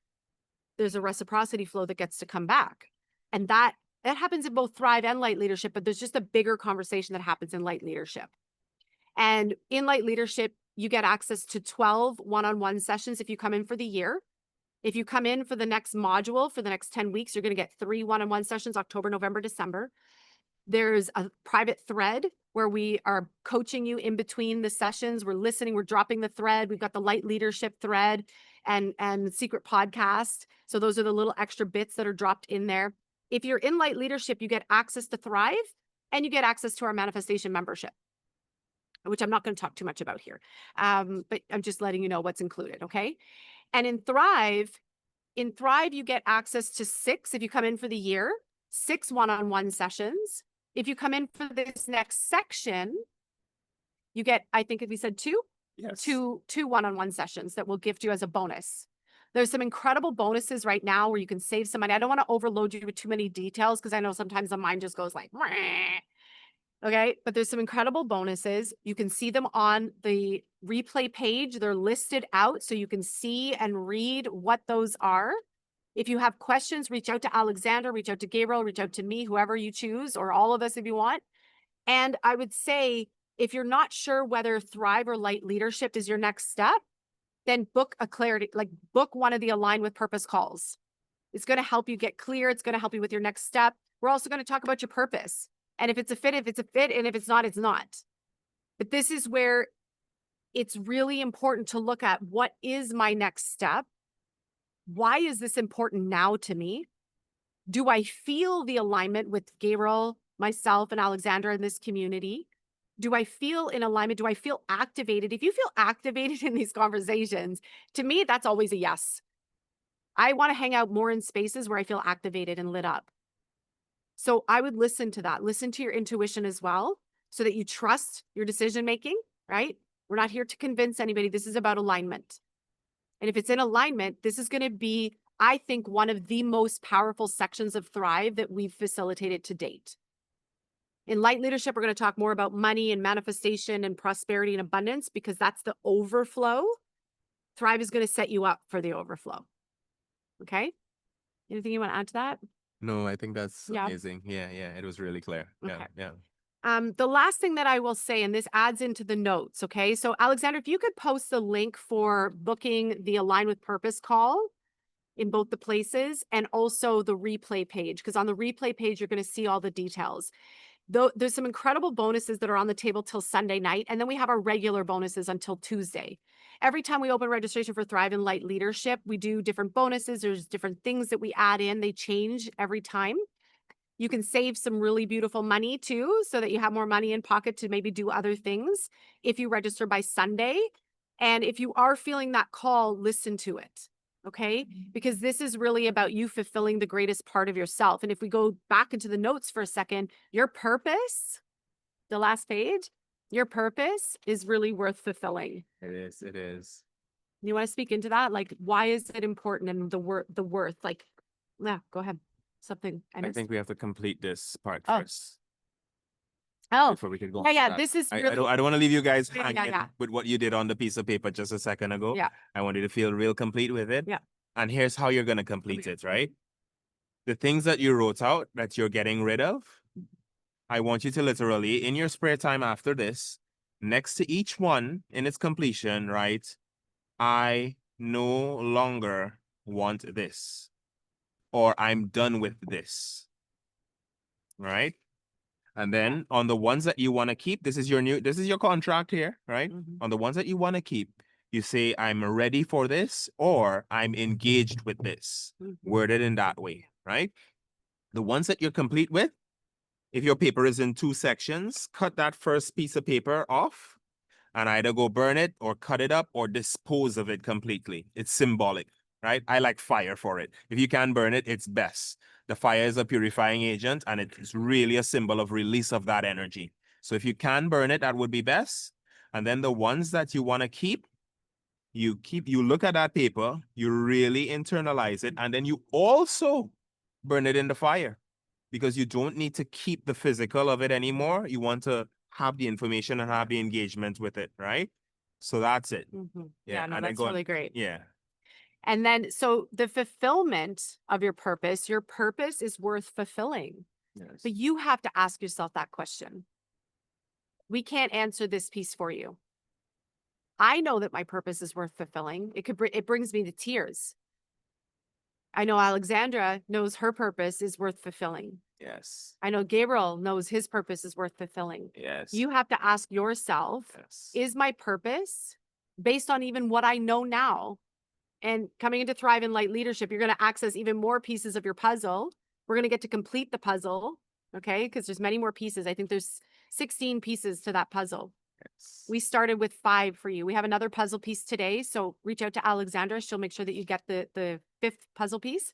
there's a reciprocity flow that gets to come back. And that happens in both Thrive and Light Leadership, but there's just a bigger conversation that happens in Light Leadership. And in Light Leadership, you get access to 12 one-on-one sessions if you come in for the year. If you come in for the next module, for the next 10 weeks, you're going to get 3 one-on-one sessions, October, November, December. There's a private thread where we are coaching you in between the sessions. We're listening, we're dropping the thread. We've got the Light Leadership thread and secret podcast. So those are the little extra bits that are dropped in there. If you're in Light Leadership, you get access to Thrive and you get access to our manifestation membership, which I'm not going to talk too much about here. But I'm just letting you know what's included. Okay. And in Thrive, you get access to 6, if you come in for the year, 6 one-on-one sessions. If you come in for this next section, you get, I think we said 2?
Yes.
Two one-on-one sessions that we'll gift you as a bonus. There's some incredible bonuses right now where you can save some money. I don't want to overload you with too many details because I know sometimes the mind just goes like, meh. Okay, but there's some incredible bonuses. You can see them on the replay page. They're listed out so you can see and read what those are. If you have questions, reach out to Alexander, reach out to Gabriel, reach out to me, whoever you choose, or all of us if you want. And I would say, if you're not sure whether Thrive or Light Leadership is your next step, then book one of the Align with Purpose calls. It's going to help you get clear. It's going to help you with your next step. We're also going to talk about your purpose. And if it's a fit, it's a fit. And if it's not, it's not. But this is where it's really important to look at, what is my next step? Why is this important now to me? Do I feel the alignment with Gabriel, myself, and Alexandra in this community? Do I feel in alignment? Do I feel activated? If you feel activated in these conversations, to me, that's always a yes. I want to hang out more in spaces where I feel activated and lit up. So I would listen to that. Listen to your intuition as well, so that you trust your decision-making, right? We're not here to convince anybody. This is about alignment. And if it's in alignment, this is going to be, I think, one of the most powerful sections of Thrive that we've facilitated to date. In light leadership, we're going to talk more about money and manifestation and prosperity and abundance because that's the overflow. Thrive is going to set you up for the overflow. Okay. Anything you want to add to that?
No, I think that's
Yeah.
amazing. Yeah, it was really clear.
Okay.
Yeah.
The last thing that I will say, and this adds into the notes, okay? So, Alexander, if you could post the link for booking the Align with Purpose call in both the places and also the replay page, because on the replay page, you're going to see all the details. Though there's some incredible bonuses that are on the table till Sunday night, and then we have our regular bonuses until Tuesday. Every time we open registration for Thrive in Light Leadership, we do different bonuses. There's different things that we add in. They change every time. You can save some really beautiful money too, so that you have more money in pocket to maybe do other things if you register by Sunday. And if you are feeling that call, listen to it. Okay. Because this is really about you fulfilling the greatest part of yourself. And if we go back into the notes for a second, your purpose, the last page, your purpose is really worth fulfilling.
It is. It is.
You want to speak into that? Like, why is it important and the worth? Like, yeah, go ahead. Something I
I
missed.
think we have to complete this part
Oh.
first
Oh,
before we can go.
yeah.
on that.
This is
I
really,
don't want to leave you guys
Yeah,
hanging
yeah.
with what you did on the piece of paper just a second ago.
Yeah.
I want you to feel real complete with it.
Yeah.
And here's how you're going to complete it, right? The things that you wrote out that you're getting rid of, I want you to literally, in your spare time after this, next to each one in its completion, write, I no longer want this, or I'm done with this, right? And then on the ones that you want to keep, this is your contract here, right?
Mhm.
On the ones that you want to keep, you say, I'm ready for this, or I'm engaged with this,
Mhm.
worded in that way, right? The ones that you're complete with, if your paper is in 2 sections, cut that first piece of paper off and either go burn it or cut it up or dispose of it completely. It's symbolic, right? I like fire for it. If you can burn it, it's best. The fire is a purifying agent and it's really a symbol of release of that energy. So if you can burn it, that would be best. And then the ones that you want to keep, you look at that paper, you really internalize it, and then you also burn it in the fire because you don't need to keep the physical of it anymore. You want to have the information and have the engagement with it, right? So that's it.
Mhm.
Yeah,
Yeah, no,
and then
that's
go on.
really great.
Yeah.
And then, so the fulfillment of your purpose is worth fulfilling.
Yes.
But you have to ask yourself that question. We can't answer this piece for you. I know that my purpose is worth fulfilling. It brings me to tears. I know Alexandra knows her purpose is worth fulfilling.
Yes.
I know Gabriel knows his purpose is worth fulfilling.
Yes.
You have to ask yourself,
Yes.
is my purpose based on even what I know now? And coming into Thrive in Light Leadership, you're going to access even more pieces of your puzzle. We're going to get to complete the puzzle, okay? Because there's many more pieces. I think there's 16 pieces to that puzzle.
Yes.
We started with 5 for you. We have another puzzle piece today. So reach out to Alexandra. She'll make sure that you get the 5th puzzle piece.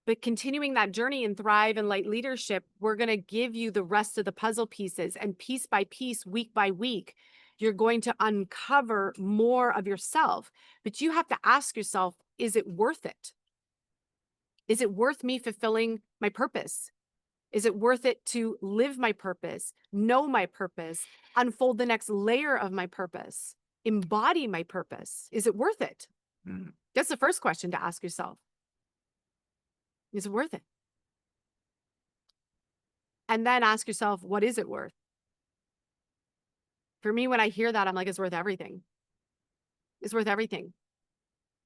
But continuing that journey in Thrive and Light Leadership, we're going to give you the rest of the puzzle pieces. And piece by piece, week by week, you're going to uncover more of yourself. But you have to ask yourself, is it worth it? Is it worth me fulfilling my purpose? Is it worth it to live my purpose, know my purpose, unfold the next layer of my purpose, embody my purpose? Is it worth it?
Mm.
That's the first question to ask yourself. Is it worth it? And then ask yourself, what is it worth? For me, when I hear that, I'm like, it's worth everything. It's worth everything.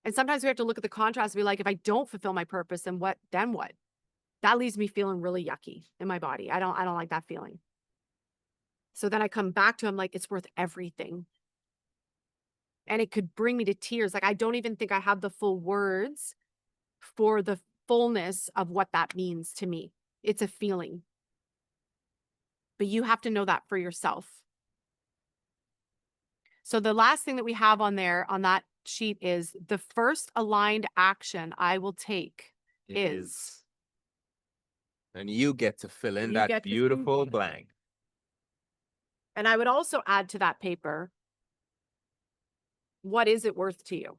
And sometimes we have to look at the contrast and be like, if I don't fulfill my purpose, then what? Then what? That leaves me feeling really yucky in my body. I don't like that feeling. So then I come back to, I'm like, it's worth everything. And it could bring me to tears. Like, I don't even think I have the full words for the fullness of what that means to me. It's a feeling. But you have to know that for yourself. So the last thing that we have on there on that sheet is the first aligned action I will take is.
And you get to fill in
You
that
get to
beautiful
fill in.
blank.
And I would also add to that paper, what is it worth to you?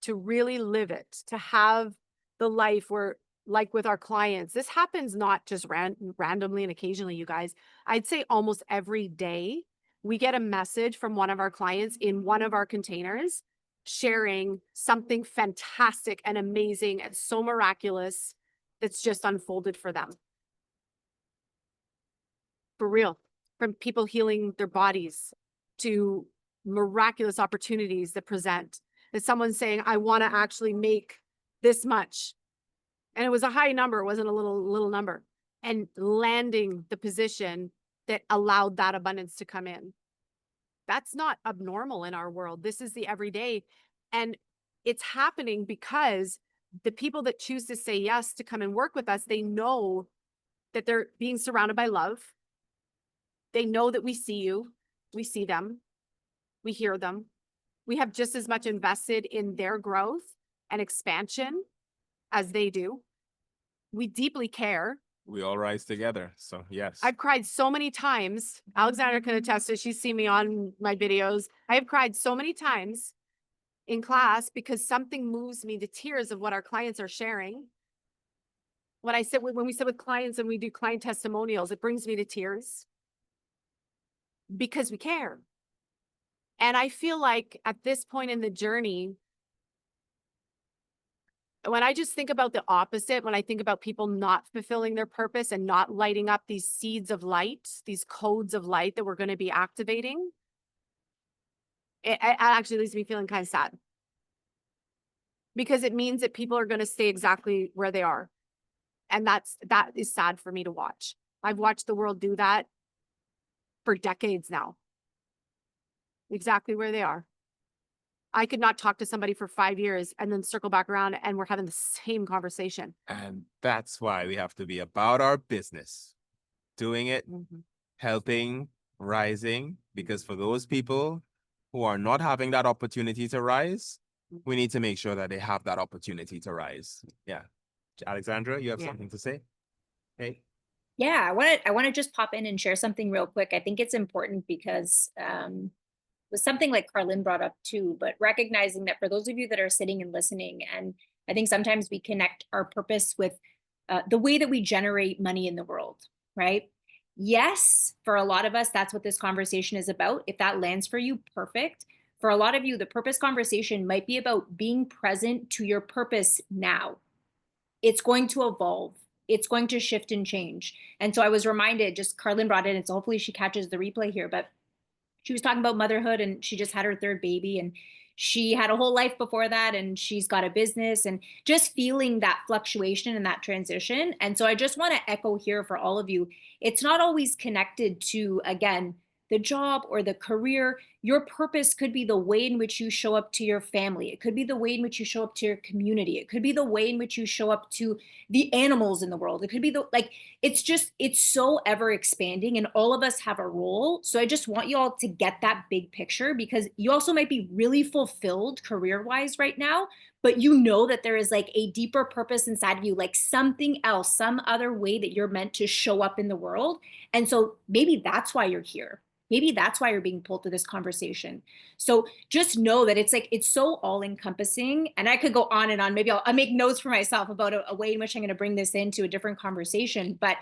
To really live it, to have the life where like with our clients, this happens not just randomly and occasionally, you guys. I'd say almost every day we get a message from one of our clients in one of our containers sharing something fantastic and amazing and so miraculous that's just unfolded for them. For real. From people healing their bodies to miraculous opportunities that present. That someone's saying, I want to actually make this much. And it was a high number, it wasn't a little number. And landing the position that allowed that abundance to come in. That's not abnormal in our world. This is the everyday. And it's happening because the people that choose to say yes to come and work with us, they know that they're being surrounded by love. They know that we see you, we see them, we hear them. We have just as much invested in their growth and expansion as they do. We deeply care.
We all rise together. So yes.
I've cried so many times. Alexandra can attest to it. She's seen me on my videos. I have cried so many times in class because something moves me to tears of what our clients are sharing. When we sit with clients and we do client testimonials, it brings me to tears because we care. And I feel like at this point in the journey, when I just think about the opposite, when I think about people not fulfilling their purpose and not lighting up these seeds of light, these codes of light that we're going to be activating, it actually leaves me feeling kind of sad. Because it means that people are going to stay exactly where they are. And that is sad for me to watch. I've watched the world do that for decades now. Exactly where they are. I could not talk to somebody for 5 years and then circle back around and we're having the same conversation.
And that's why we have to be about our business, doing it, helping, rising, because for those people who are not having that opportunity to rise, we need to make sure that they have that opportunity to rise. Yeah. Alexandra, you have something to say? Hey.
Yeah, I want to just pop in and share something real quick. I think it's important because was something like Carlin brought up too, but recognizing that for those of you that are sitting and listening, and I think sometimes we connect our purpose with the way that we generate money in the world, right? Yes, for a lot of us, that's what this conversation is about. If that lands for you, perfect. For a lot of you, the purpose conversation might be about being present to your purpose now. It's going to evolve. It's going to shift and change. And so I was reminded, just Carlin brought it in, so hopefully she catches the replay here, but she was talking about motherhood and she just had her third baby and she had a whole life before that and she's got a business and just feeling that fluctuation and that transition. And so I just want to echo here for all of you. It's not always connected to, again, the job or the career. Your purpose could be the way in which you show up to your family. It could be the way in which you show up to your community. It could be the way in which you show up to the animals in the world. It could be it's so ever expanding and all of us have a role. So I just want you all to get that big picture because you also might be really fulfilled career-wise right now, but you know that there is like a deeper purpose inside of you, like something else, some other way that you're meant to show up in the world. And so maybe that's why you're here. Maybe that's why you're being pulled to this conversation. So just know that it's so all encompassing. And I could go on and on. Maybe I'll make notes for myself about a way in which I'm going to bring this into a different conversation. But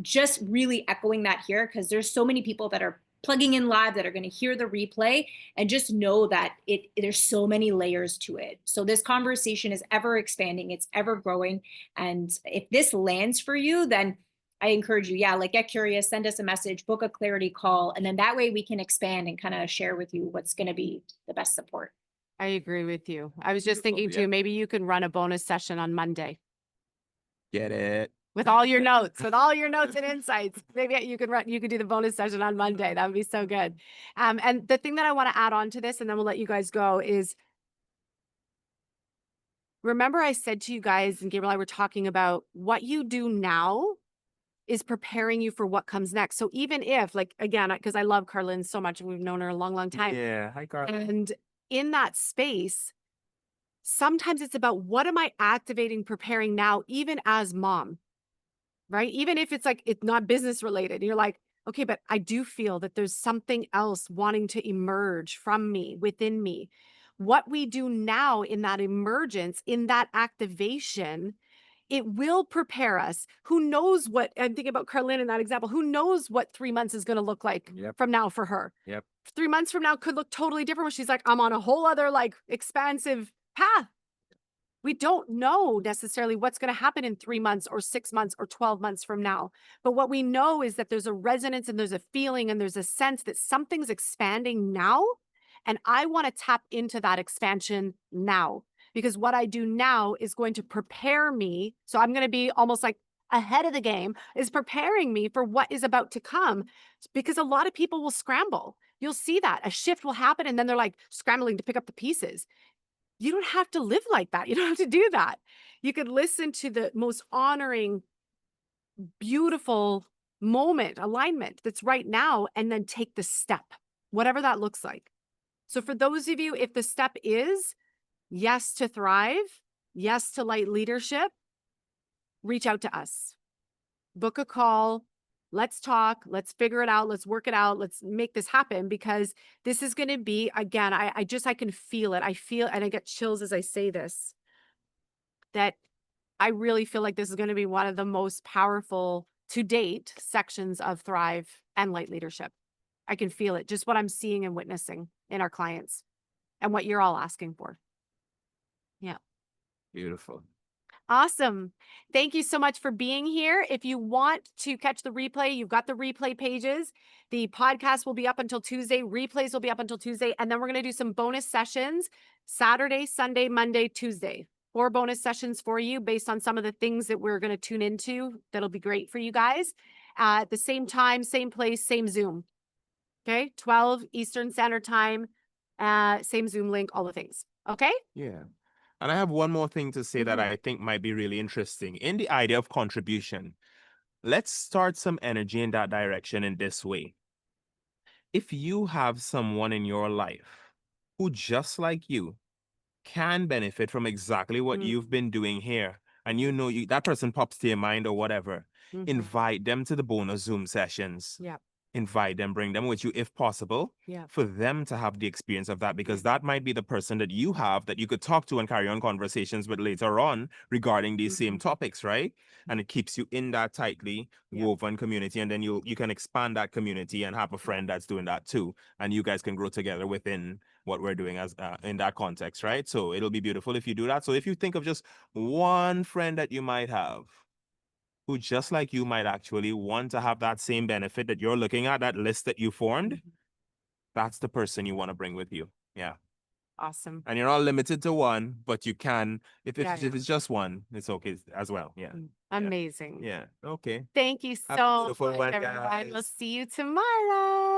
just really echoing that here, because there's so many people that are plugging in live that are going to hear the replay and just know that there's so many layers to it. So this conversation is ever expanding. It's ever growing. And if this lands for you, then I encourage you, get curious, send us a message, book a clarity call, and then that way we can expand and kind of share with you what's going to be the best support.
I agree with you. I was just thinking too, maybe you can run a bonus session on Monday.
Get it?
With all your notes, and insights. Maybe you could do the bonus session on Monday. That would be so good. And the thing that I want to add on to this, and then we'll let you guys go, is remember I said to you guys, and Gabriel and I were talking about what you do now is preparing you for what comes next. So even if, like, again, because I love Carlin so much and we've known her a long, long time.
Yeah. Hi, Carlin.
And in that space, sometimes it's about what am I activating, preparing now, even as mom, right? Even if it's not business related. You're like, okay, but I do feel that there's something else wanting to emerge from me, within me. What we do now in that emergence, in that activation, it will prepare us. Who knows what, I'm thinking about Carlin in that example, who knows what 3 months is going to look like
Yep.
from now for her?
Yep.
3 months from now could look totally different when she's like, I'm on a whole other like expansive path. We don't know necessarily what's going to happen in 3 months or 6 months or 12 months from now. But what we know is that there's a resonance and there's a feeling and there's a sense that something's expanding now. And I want to tap into that expansion now, because what I do now is going to prepare me. So I'm going to be almost like ahead of the game, is preparing me for what is about to come, because a lot of people will scramble. You'll see that a shift will happen and then they're like scrambling to pick up the pieces. You don't have to live like that. You don't have to do that. You could listen to the most honoring, beautiful moment, alignment that's right now, and then take the step, whatever that looks like. So, for those of you, if the step is yes to thrive, yes to light leadership, reach out to us, book a call. Let's talk. Let's figure it out. Let's work it out. Let's make this happen, because this is going to be, again, I can feel it. I feel, and I get chills as I say this, that I really feel like this is going to be one of the most powerful to date sections of Thrive and Light Leadership. I can feel it, just what I'm seeing and witnessing in our clients and what you're all asking for. Yeah.
Beautiful.
Awesome. Thank you so much for being here. If you want to catch the replay, you've got the replay pages. The podcast will be up until Tuesday. Replays will be up until Tuesday. And then we're going to do some bonus sessions Saturday, Sunday, Monday, Tuesday. 4 bonus sessions for you based on some of the things that we're going to tune into. That'll be great for you guys. At the same time, same place, same Zoom. Okay. 12 Eastern Standard Time. Same Zoom link, all the things. Okay.
Yeah. And I have one more thing to say that I think might be really interesting. In the idea of contribution, let's start some energy in that direction in this way. If you have someone in your life who, just like you, can benefit from exactly what you've been doing here, and you know that person pops to your mind or whatever, invite them to the bonus Zoom sessions.
Yeah.
Invite them, bring them with you if possible, for them to have the experience of that, because that might be the person that you have that you could talk to and carry on conversations with later on regarding these same topics, right? And it keeps you in that tightly woven community, and then you can expand that community and have a friend that's doing that too, and you guys can grow together within what we're doing as in that context, right? So it'll be beautiful if you do that. So if you think of just one friend that you might have who, just like you, might actually want to have that same benefit that you're looking at, that list that you formed, that's the person you want to bring with you. Yeah.
Awesome.
And you're not limited to one, but you can, if it's just one, it's okay as well. Yeah.
Amazing.
Yeah. Okay.
Thank you
Have a
so
beautiful
much,
one,
everyone.
guys.
We'll see you tomorrow.